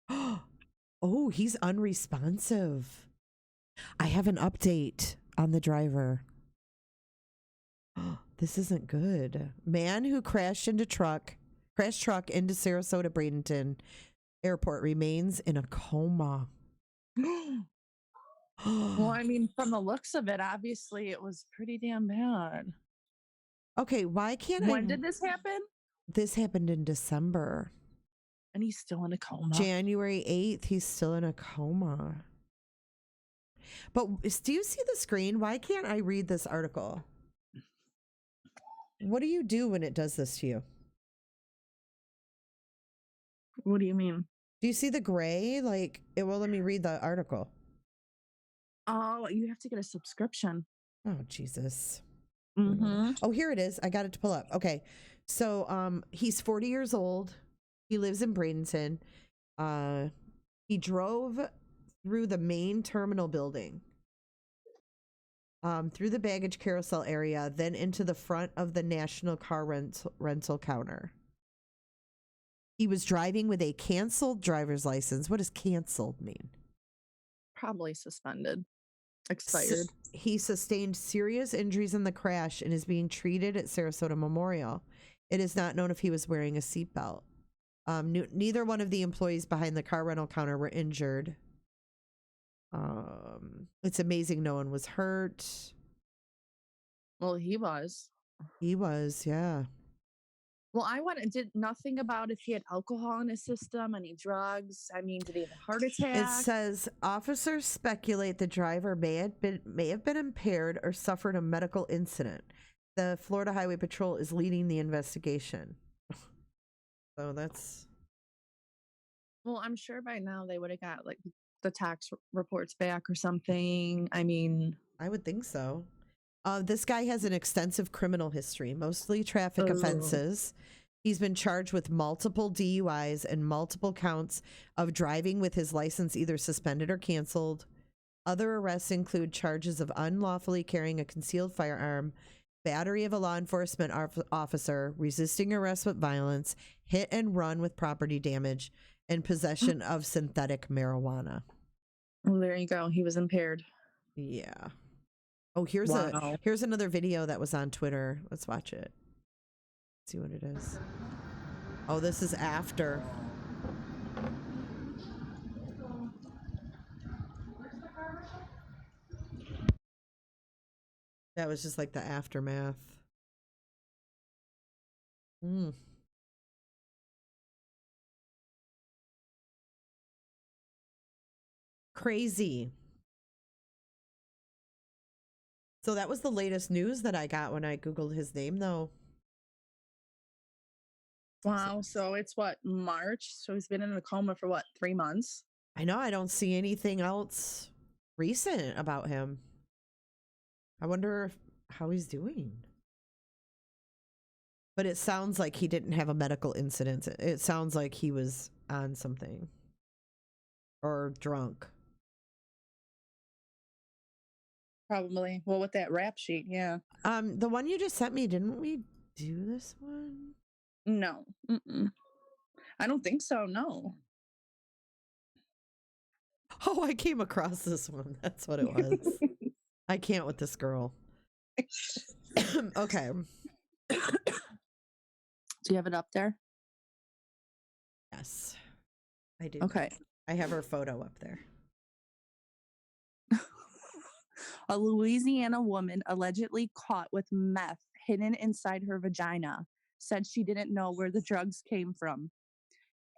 Oh, he's unresponsive. I have an update on the driver. This isn't good. Man who crashed truck into Sarasota Bradenton Airport remains in a coma. Well, I mean, from the looks of it, obviously it was pretty damn bad. Okay, why can't When did this happen? This happened in December. And he's still in a coma. January 8th, he's still in a coma. But do you see the screen? Why can't I read this article? What do you do when it does this to you? What do you mean? Do you see the gray? Like, it won't let me read the article. Oh, you have to get a subscription. Oh, Jesus. Mm-hmm. Oh, here it is. I got it to pull up. Okay. So he's 40 years old. He lives in Bradenton. He drove through the main terminal building, through the baggage carousel area, then into the front of the National Car Rental counter. He was driving with a canceled driver's license. What does canceled mean? Probably suspended. Expired. He sustained serious injuries in the crash and is being treated at Sarasota Memorial. It is not known if he was wearing a seatbelt. Neither one of the employees behind the car rental counter were injured. It's amazing no one was hurt. Well, he was. He was, yeah. Well, did nothing about if he had alcohol in his system, any drugs. I mean, did he have a heart attack? It says officers speculate the driver may have been impaired or suffered a medical incident. The Florida Highway Patrol is leading the investigation. So that's. Well, I'm sure by now they would have got like the tax reports back or something. I mean, I would think so. This guy has an extensive criminal history, mostly traffic offenses. He's been charged with multiple DUIs and multiple counts of driving with his license either suspended or canceled. Other arrests include charges of unlawfully carrying a concealed firearm, battery of a law enforcement officer, resisting arrest with violence, hit and run with property damage, and possession of synthetic marijuana. Well, there you go. He was impaired. Yeah. Oh, here's another video that was on Twitter. Let's watch it. See what it is. Oh, this is after. That was just like the aftermath. Mm. Crazy. So that was the latest news that I got when I Googled his name, though. Wow. So it's what, March? So he's been in a coma for what, 3 months? I know I don't see anything else recent about him. I wonder how he's doing. But it sounds like he didn't have a medical incident. It sounds like he was on something or drunk. Probably. Well, with that rap sheet, yeah. The one you just sent me, didn't we do this one? No. Mm-mm. I don't think so, no. Oh, I came across this one. That's what it was. I can't with this girl. Okay. Do you have it up there? Yes, I do. Okay. I have her photo up there. A Louisiana woman allegedly caught with meth hidden inside her vagina said she didn't know where the drugs came from.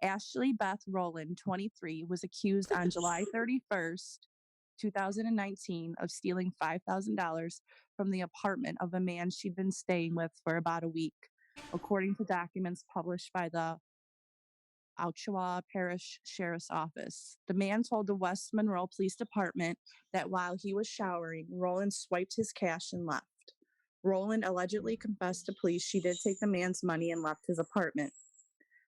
Ashley Beth Rowland, 23, was accused on July 31st, 2019, of stealing $5,000 from the apartment of a man she'd been staying with for about a week, according to documents published by the Alachua Parish Sheriff's Office. The man told the West Monroe Police Department that while he was showering, Rowland swiped his cash and left. Rowland allegedly confessed to police she did take the man's money and left his apartment.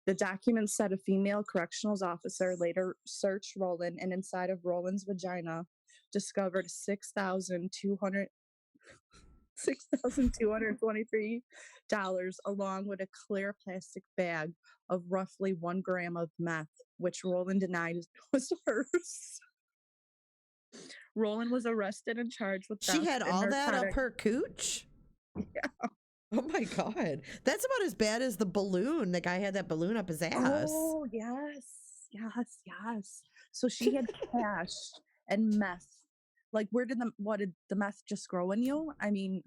The documents said a female correctional officer later searched Rowland and inside of Rowland's vagina discovered $6,223 along with a clear plastic bag of roughly 1 gram of meth, which Rowland denied was hers. Rowland was arrested and charged with theft. She had and all that up narcotic- her cooch? Yeah. Oh my God. That's about as bad as the balloon. The guy had that balloon up his ass. Oh, yes. Yes, yes. So she had cash and meth. Like, what did the meth just grow in you? I mean,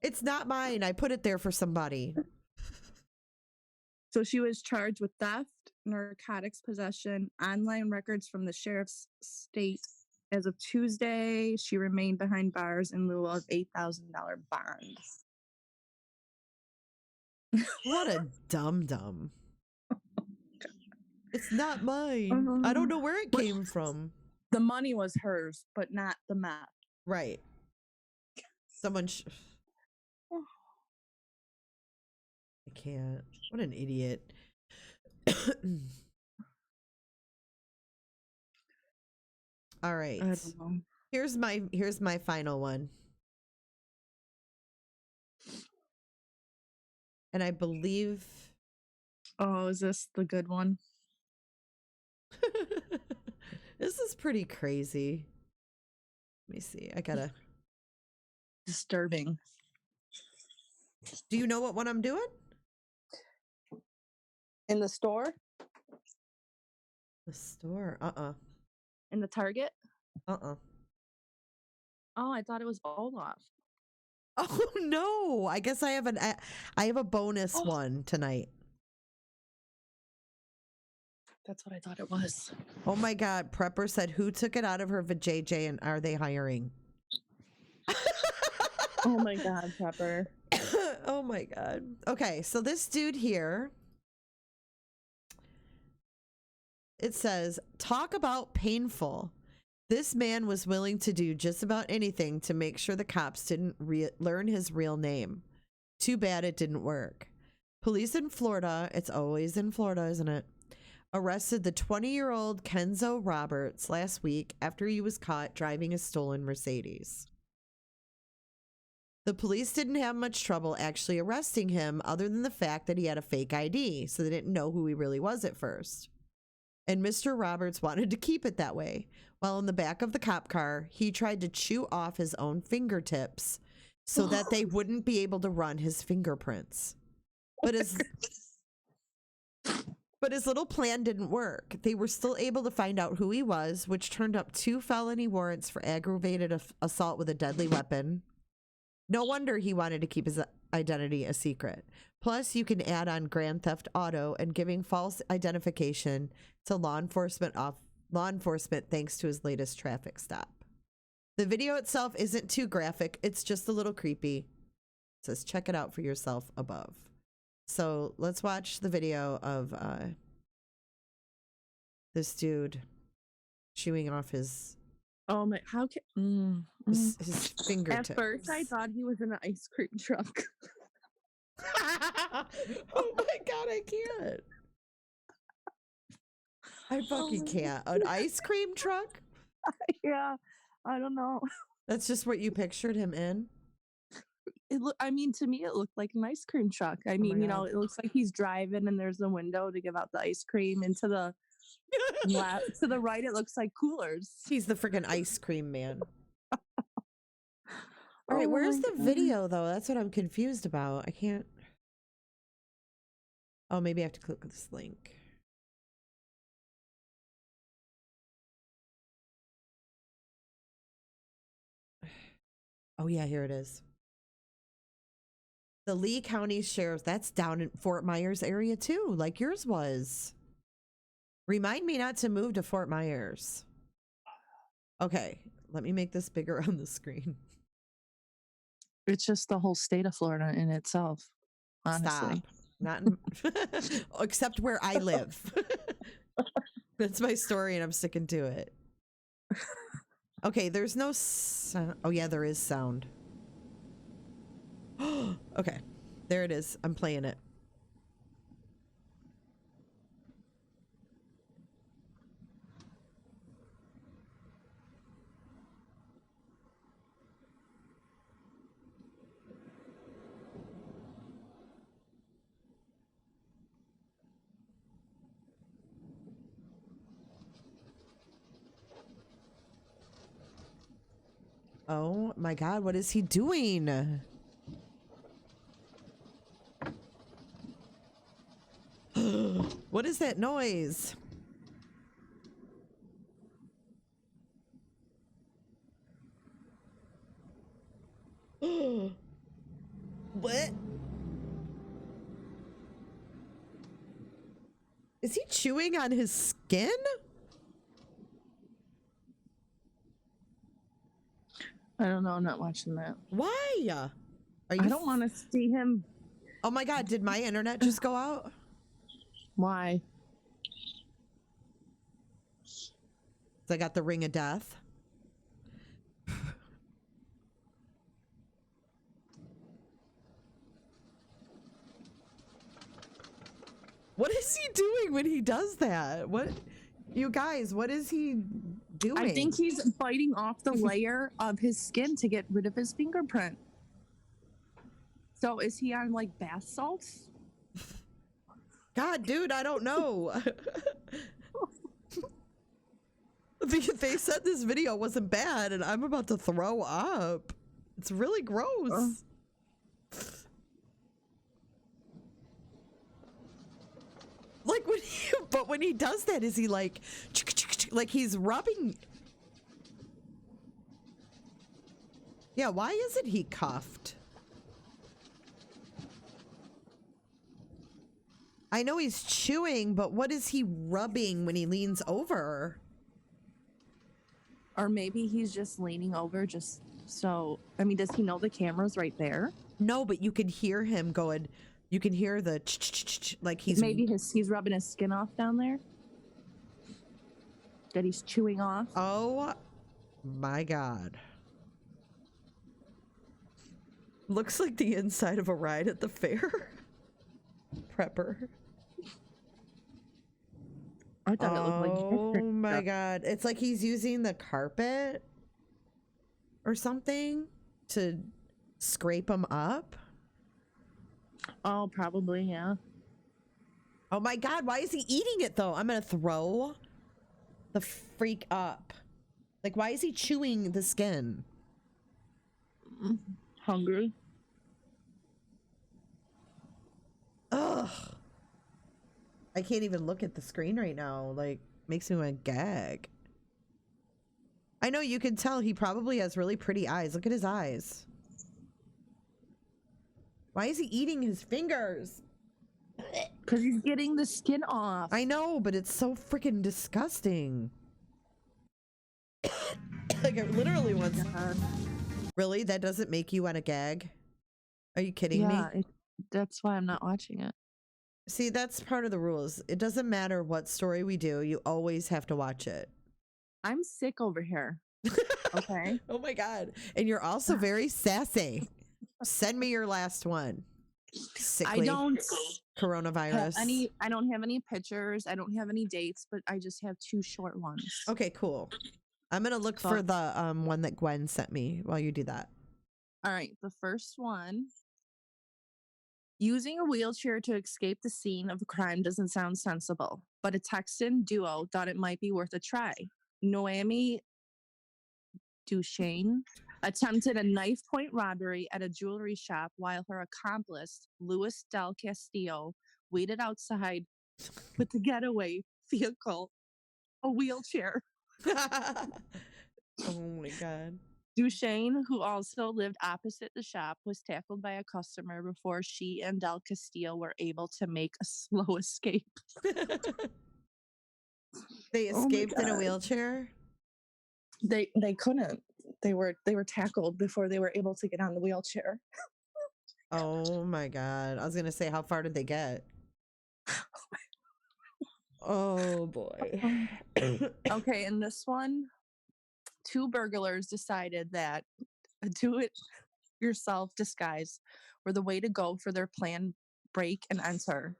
It's not mine. I put it there for somebody. so she was charged with theft, narcotics possession, online records from the sheriff's state. As of Tuesday, she remained behind bars in lieu of $8,000 bond. What a dum-dum. It's not mine. I don't know where it came from. The money was hers, but not the meth. Right. Someone I can't. What an idiot. All right. I don't know. Here's my final one. And I believe Oh, is this the good one? this is pretty crazy. Let me see. I gotta. Disturbing. Do you know what one I'm doing? In the store? The store. In the Target? Oh, Oh, I thought it was Olaf. Oh no! I guess I have a bonus one tonight. That's what I thought it was. Oh my God! Prepper said, "Who took it out of her vajayjay and are they hiring?" Oh my God, Pepper. Oh my God. Okay, so this dude here, it says, talk about painful. This man was willing to do just about anything to make sure the cops didn't learn his real name. Too bad it didn't work. Police in Florida, it's always in Florida, isn't it? Arrested the 20-year-old Kenzo Roberts last week after he was caught driving a stolen Mercedes. The police didn't have much trouble actually arresting him other than the fact that he had a fake ID, so they didn't know who he really was at first. And Mr. Roberts wanted to keep it that way. While in the back of the cop car, he tried to chew off his own fingertips so that they wouldn't be able to run his fingerprints. But But his little plan didn't work. They were still able to find out who he was, which turned up 2 felony warrants for aggravated assault with a deadly weapon. No wonder he wanted to keep his identity a secret. Plus, you can add on grand theft auto and giving false identification to law enforcement thanks to his latest traffic stop. The video itself isn't too graphic. It's just a little creepy. It says, check it out for yourself above. So let's watch the video of this dude chewing off his Oh my! How can his fingertips. At first, I thought he was in an ice cream truck. Oh my god, I can't. I fucking can't. An ice cream truck? Yeah, I don't know. That's just what you pictured him in? I mean, to me, it looked like an ice cream truck. I mean, you know, it looks like he's driving and there's a window to give out the ice cream. And to the left, to the right, it looks like coolers. He's the freaking ice cream man. All right, where's the video, though? That's what I'm confused about. I can't. Oh, maybe I have to click this link. Oh, yeah, here it is. The Lee County Sheriff, that's down in Fort Myers area too, like yours was. Remind me not to move to Fort Myers. Okay, let me make this bigger on the screen. It's just the whole state of Florida in itself, honestly. Stop. Not in, except where I live. That's my story and I'm sticking to it. Okay, there's no sound. Oh yeah, there is sound. Okay, there it is. I'm playing it. Oh my god, what is he doing? What is that noise? What? Is he chewing on his skin? I don't know. I'm not watching that. Why? Are you I don't want to see him. Oh my god, did my internet just go out? Why? I got the ring of death. What is he doing when he does that? What, you guys, what is he doing? I think he's biting off the layer of his skin to get rid of his fingerprint. So is he on like bath salts? God, dude, I don't know. They said this video wasn't bad and I'm about to throw up. It's really gross. Like when he does that, is he like he's rubbing? Yeah, why isn't he cuffed? I know he's chewing, but what is he rubbing when he leans over? Or maybe he's just leaning over just so, I mean, does he know the camera's right there? No, but you can hear him going, you can hear the like he's... Maybe he's rubbing his skin off down there? That he's chewing off? Oh my God. Looks like the inside of a ride at the fair. Prepper. I thought it looked like... Oh my God. It's like he's using the carpet or something to scrape them up. Oh, probably, yeah. Oh my God. Why is he eating it though? I'm going to throw the freak up. Like, why is he chewing the skin? Hungry. Ugh. I can't even look at the screen right now. Like, makes me want to gag. I know you can tell he probably has really pretty eyes. Look at his eyes. Why is he eating his fingers? Because he's getting the skin off. I know, but it's so freaking disgusting. Like, it literally wants... Really? That doesn't make you want to gag? Are you kidding me? That's why I'm not watching it. See, that's part of the rules. It doesn't matter what story we do. You always have to watch it. I'm sick over here. Okay. Oh my God. And you're also very sassy. Send me your last one. Sickly I don't coronavirus. I don't have any pictures. I don't have any dates, but I just have 2 short ones. Okay, cool. I'm going to look for the one that Gwen sent me while you do that. All right. The first one. Using a wheelchair to escape the scene of a crime doesn't sound sensible, but a Texan duo thought it might be worth a try. Noemi Duchesne attempted a knife-point robbery at a jewelry shop while her accomplice, Luis Del Castillo, waited outside with the getaway vehicle, a wheelchair. Oh my God. Duchesne, who also lived opposite the shop, was tackled by a customer before she and Del Castillo were able to make a slow escape. They escaped in a wheelchair? They couldn't. They were tackled before they were able to get on the wheelchair. Oh my God. I was going to say, how far did they get? Oh boy. Okay, in this one, 2 burglars decided that a do-it-yourself disguise were the way to go for their planned break and enter.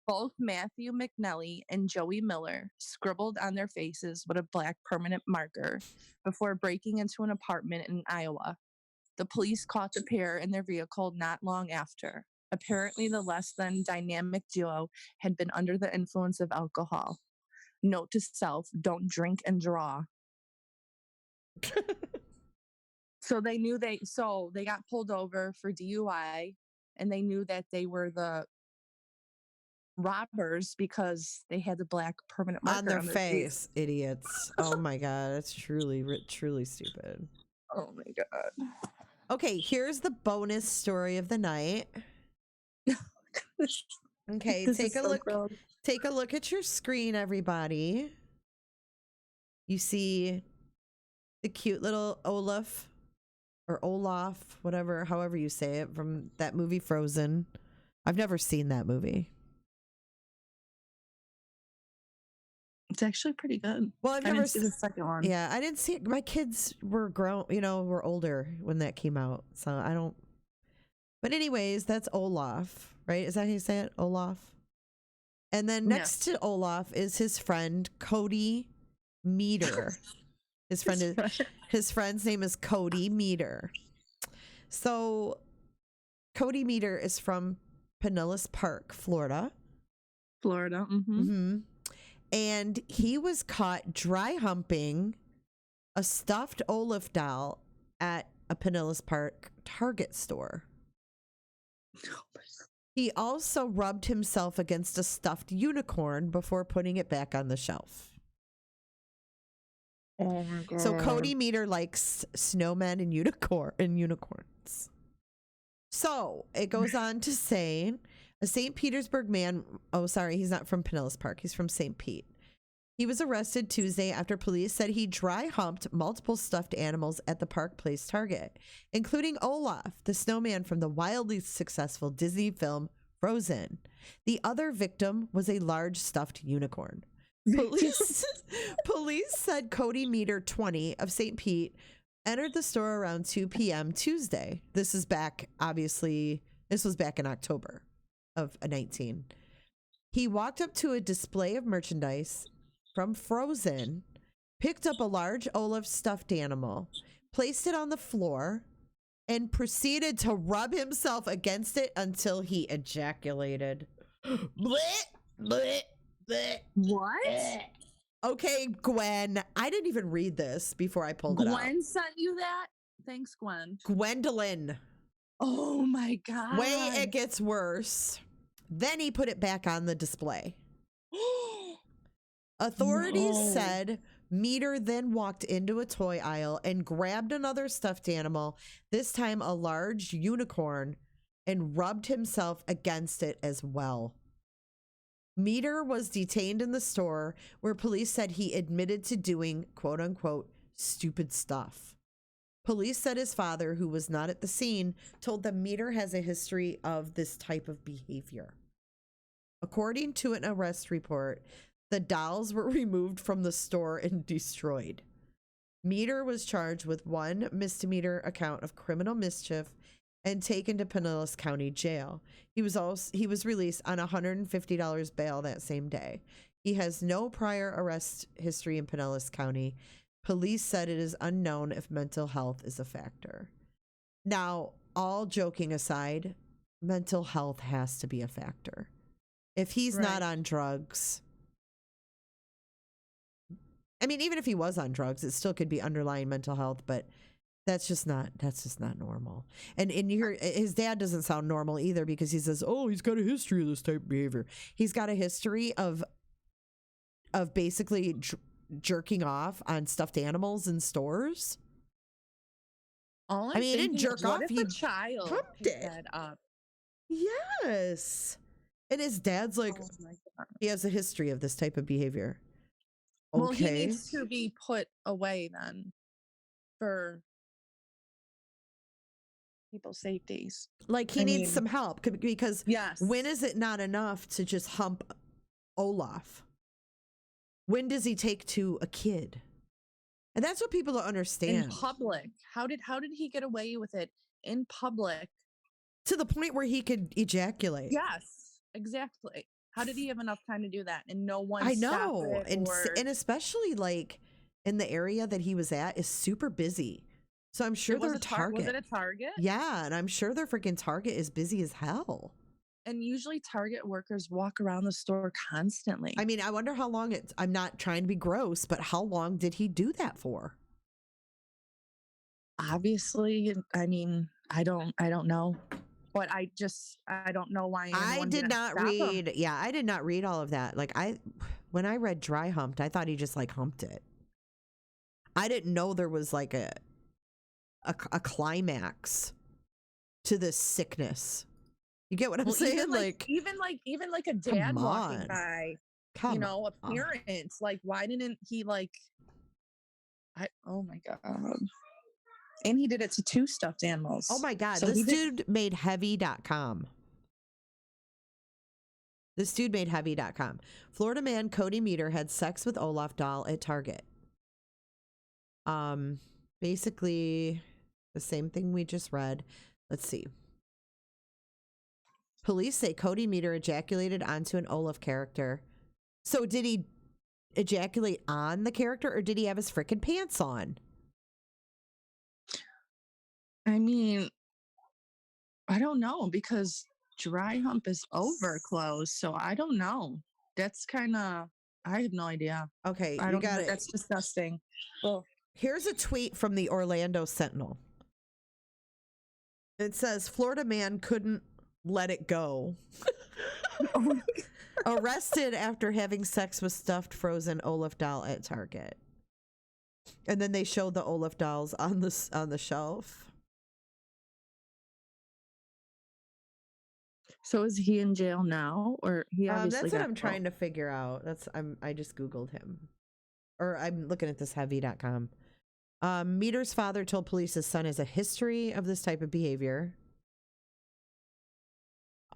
Both Matthew McNelly and Joey Miller scribbled on their faces with a black permanent marker before breaking into an apartment in Iowa. The police caught the pair in their vehicle not long after. Apparently, the less than dynamic duo had been under the influence of alcohol. Note to self, don't drink and draw. So they got pulled over for DUI, and they knew that they were the robbers because they had the black permanent marker on their face. Idiots. Oh my God, that's truly stupid. Oh my God. Okay, here's the bonus story of the night. Okay, take a look. Gross. Take a look at your screen, everybody. You see the cute little Olaf or Olaf, however you say it, from that movie Frozen. I've never seen that movie. It's actually pretty good. Well, I've I never didn't see the second one. Yeah, I didn't see it. My kids were grown, were older when that came out. So I don't. But anyways, that's Olaf, right? Is that how you say it? Olaf. And then next to Olaf is his friend Cody Meter. His friend's name is Cody Meter. So Cody Meter is from Pinellas Park, Florida. Mm-hmm. And he was caught dry humping a stuffed Olaf doll at a Pinellas Park Target store. He also rubbed himself against a stuffed unicorn before putting it back on the shelf. Oh my God. So Cody Meter likes snowmen and unicorns. So it goes on to say, a St. Petersburg man, he's not from Pinellas Park, he's from St. Pete. He was arrested Tuesday after police said he dry humped multiple stuffed animals at the Park Place Target, including Olaf, the snowman from the wildly successful Disney film Frozen. The other victim was a large stuffed unicorn. Police said Cody Meter, 20, of St. Pete, entered the store around 2 p.m. Tuesday. This was back in October of 19. He walked up to a display of merchandise from Frozen, picked up a large Olaf stuffed animal, placed it on the floor, and proceeded to rub himself against it until he ejaculated. Blech, blech, blech. What? Okay, Gwen, I didn't even read this before I pulled it out. Gwen sent you that? Thanks, Gwen. Gwendolyn. Oh my God. Wait, it gets worse. Then he put it back on the display. Authorities No. said Meter then walked into a toy aisle and grabbed another stuffed animal, this time a large unicorn, and rubbed himself against it as well. Meter was detained in the store where police said he admitted to doing, quote unquote, stupid stuff. Police said his father, who was not at the scene, told them Meter has a history of this type of behavior. According to an arrest report, the dolls were removed from the store and destroyed. Meter was charged with one misdemeanor account of criminal mischief and taken to Pinellas County Jail. He was released on $150 bail that same day. He has no prior arrest history in Pinellas County. Police said it is unknown if mental health is a factor. Now, all joking aside, mental health has to be a factor. If he's not on drugs, I mean, even if he was on drugs, it still could be underlying mental health, but that's just not normal. And his dad doesn't sound normal either, because he says, oh, he's got a history of this type of behavior. He's got a history of basically jerking off on stuffed animals in stores. He didn't jerk off. He child pumped picked it that up. Yes. And his dad's like, Oh my God. he has a history of this type of behavior. Well, he Okay. needs to be put away then for people's safeties. Like, he needs some help, because Yes. when is it not enough to just hump Olaf? When does he take to a kid? And that's what people don't understand. In public. How did he get away with it in public? To the point where he could ejaculate. Yes, exactly. How did he have enough time to do that and no one I stopped know. it, And especially like in the area that he was at is super busy. So I'm sure their Target. Was it a Target? Yeah, and I'm sure their freaking Target is busy as hell. And usually Target workers walk around the store constantly. I mean, I wonder how long I'm not trying to be gross, but how long did he do that for? Obviously, I mean, I don't know. But I don't know why I did not read. Yeah, I did not read all of that. Like, when I read dry humped, I thought he just like humped it. I didn't know there was like a climax to this sickness. You get what I'm saying? Even like a dad walking by, appearance. Like, why didn't he oh my God. And he did it to 2 stuffed animals. Oh my God. So this dude made heavy.com. Florida man Cody Meter had sex with Olaf doll at Target. Basically the same thing we just read. Let's see. Police say Cody Meter ejaculated onto an Olaf character. So did he ejaculate on the character, or did he have his frickin' pants on? I mean, I don't know, because dry hump is over clothes, so I don't know. That's kind of, I have no idea. Okay, I you don't got know. it. That's disgusting. Well, here's a tweet from the Orlando Sentinel. It says, Florida man couldn't let it go. Arrested after having sex with stuffed frozen Olaf doll at Target. And then they showed the Olaf dolls on the shelf. so is he in jail now, or he obviously that's what got I'm trying to figure out. I just Googled him. Or I'm looking at this heavy.com. Meter's father told police his son has a history of this type of behavior.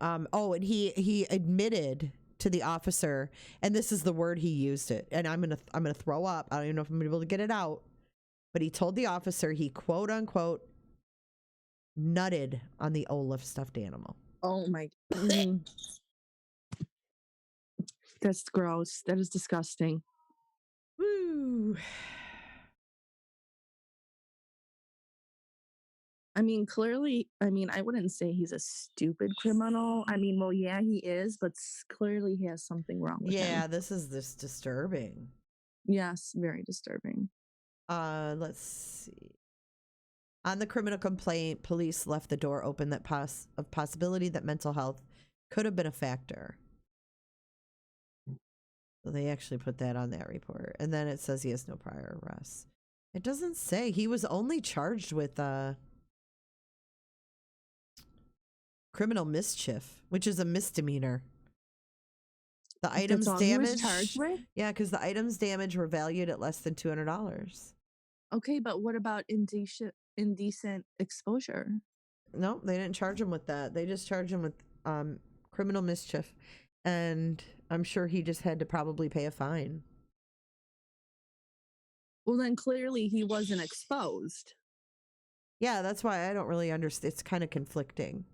And he admitted to the officer, and this is the word he used it, and I'm gonna throw up. I don't even know if I'm gonna be able to get it out, but he told the officer he quote unquote nutted on the Olaf stuffed animal. Oh my. That's gross. That is disgusting. Woo. I mean, clearly, I wouldn't say he's a stupid criminal. I mean, well, yeah, he is, but clearly he has something wrong with him. Yeah, this is disturbing. Yes, very disturbing. Let's see. On the criminal complaint, police left the door open that possibility that mental health could have been a factor. So they actually put that on that report. And then it says he has no prior arrests. It doesn't say. He was only charged with criminal mischief, which is a misdemeanor. The items That's all he was damaged. charged with? Yeah, because the items damaged were valued at less than $200. Okay, but what about indecent exposure? No, they didn't charge him with that. They just charged him with criminal mischief. And I'm sure he just had to probably pay a fine. Well, then clearly he wasn't exposed. Yeah, that's why I don't really understand. It's kind of conflicting.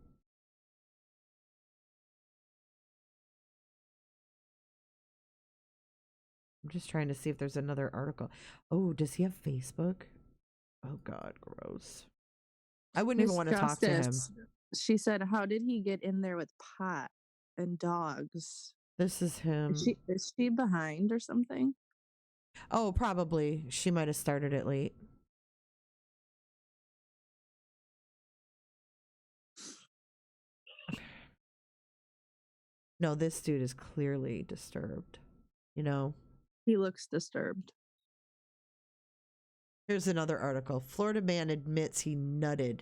I'm just trying to see if there's another article. Oh, does he have Facebook? Oh, God, gross. I wouldn't even want to talk to him. She said, how did he get in there with pot and dogs? This is him. Is she behind or something? Oh, probably. She might have started it late. No, this dude is clearly disturbed. You know? He looks disturbed. Here's another article. Florida man admits he nutted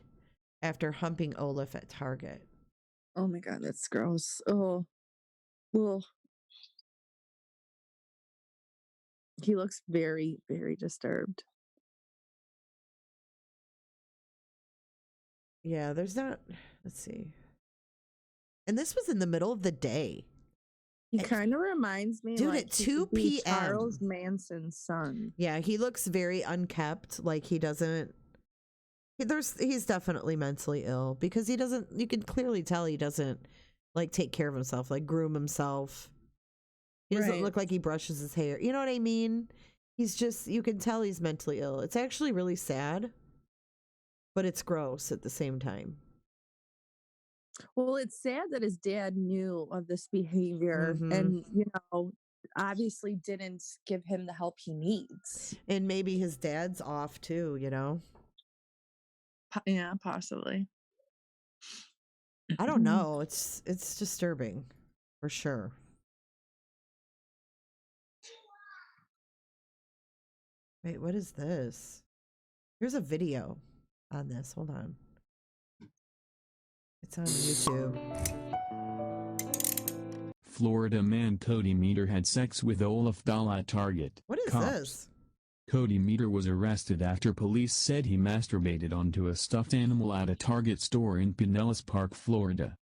after humping Olaf at Target. Oh my God, that's gross. Oh. Well, he looks very, very disturbed. Yeah, there's not. Let's see. And this was in the middle of the day. He kind of reminds me, dude, like, at 2 p.m. Charles Manson's son. Yeah, he looks very unkept. Like he doesn't. He's definitely mentally ill because he doesn't. You can clearly tell he doesn't like take care of himself, like groom himself. He doesn't look like he brushes his hair. You know what I mean? He's just. You can tell he's mentally ill. It's actually really sad, but it's gross at the same time. Well, it's sad that his dad knew of this behavior and, you know, obviously didn't give him the help he needs. And maybe his dad's off too, you know? Yeah, possibly. I don't know. It's disturbing for sure. Wait, what is this? Here's a video on this. Hold on. It's on YouTube. Florida man Cody Meter had sex with Olaf Dahl at Target. What is Cops. this? Cody Meter was arrested after police said he masturbated onto a stuffed animal at a Target store in Pinellas Park, Florida.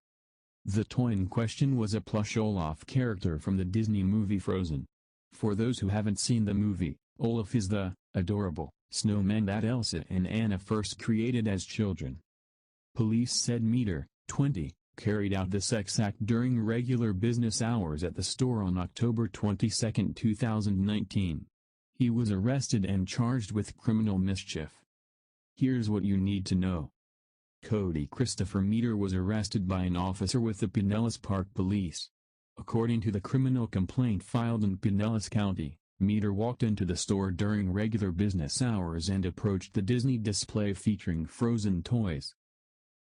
The toy in question was a plush Olaf character from the Disney movie Frozen. For those who haven't seen the movie, Olaf is the adorable snowman that Elsa and Anna first created as children. Police said Meter, 20, carried out the sex act during regular business hours at the store on October 22, 2019. He was arrested and charged with criminal mischief. Here's what you need to know. Cody Christopher Meter was arrested by an officer with the Pinellas Park Police. According to the criminal complaint filed in Pinellas County, Meter walked into the store during regular business hours and approached the Disney display featuring Frozen toys.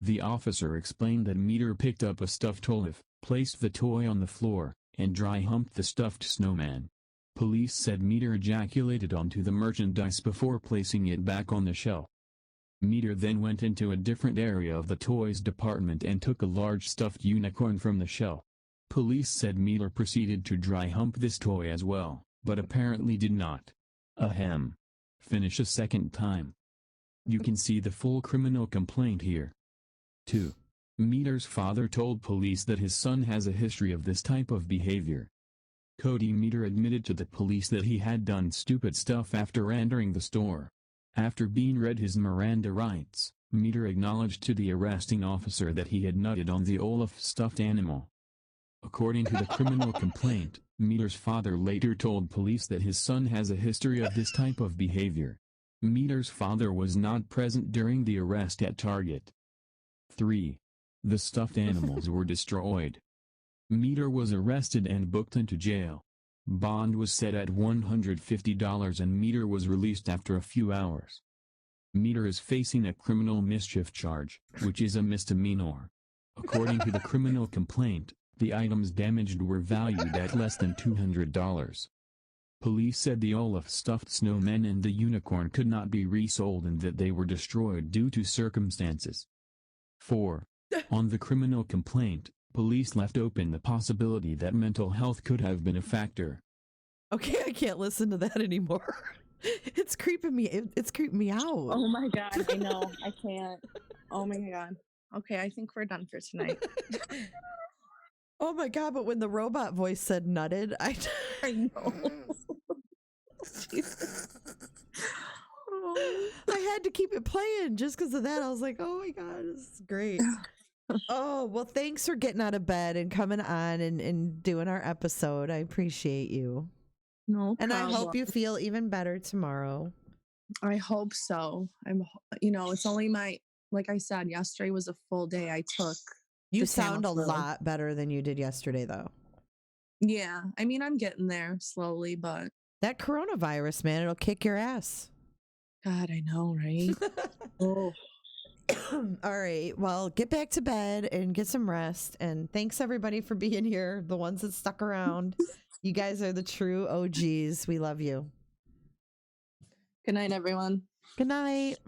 The officer explained that Meter picked up a stuffed Olaf, placed the toy on the floor, and dry humped the stuffed snowman. Police said Meter ejaculated onto the merchandise before placing it back on the shelf. Meter then went into a different area of the toys department and took a large stuffed unicorn from the shelf. Police said Meter proceeded to dry hump this toy as well, but apparently did not finish a second time. You can see the full criminal complaint here. 2. Meter's father told police that his son has a history of this type of behavior. Cody Meter admitted to the police that he had done stupid stuff after entering the store. After being read his Miranda rights, Meter acknowledged to the arresting officer that he had nutted on the Olaf stuffed animal. According to the criminal complaint, Meter's father later told police that his son has a history of this type of behavior. Meter's father was not present during the arrest at Target. 3. The stuffed animals were destroyed. Meter was arrested and booked into jail. Bond was set at $150 and Meter was released after a few hours. Meter is facing a criminal mischief charge, which is a misdemeanor. According to the criminal complaint, the items damaged were valued at less than $200. Police said the Olaf stuffed snowmen and the unicorn could not be resold and that they were destroyed due to circumstances. 4. On the criminal complaint, police left open the possibility that mental health could have been a factor. Okay, I can't listen to that anymore. It's creeping me. It's creeping me out. Oh my God, I know. I can't. Oh my God. Okay, I think we're done for tonight. Oh my God, but when the robot voice said nutted, I know. Jesus. Oh. I had to keep it playing just because of that. I was like, oh my God, this is great. Oh, well, thanks for getting out of bed and coming on and doing our episode. I appreciate you. No And problem. I hope you feel even better tomorrow. I hope so. It's only like I said, yesterday was a full day I took. You the sound a Tamiflu. lot better than you did yesterday, though. Yeah. I mean, I'm getting there slowly, but That coronavirus, man, it'll kick your ass. God, I know, right? Oh. All right. Well, get back to bed and get some rest. And thanks everybody for being here. The ones that stuck around. You guys are the true OGs. We love you. Good night, everyone. Good night.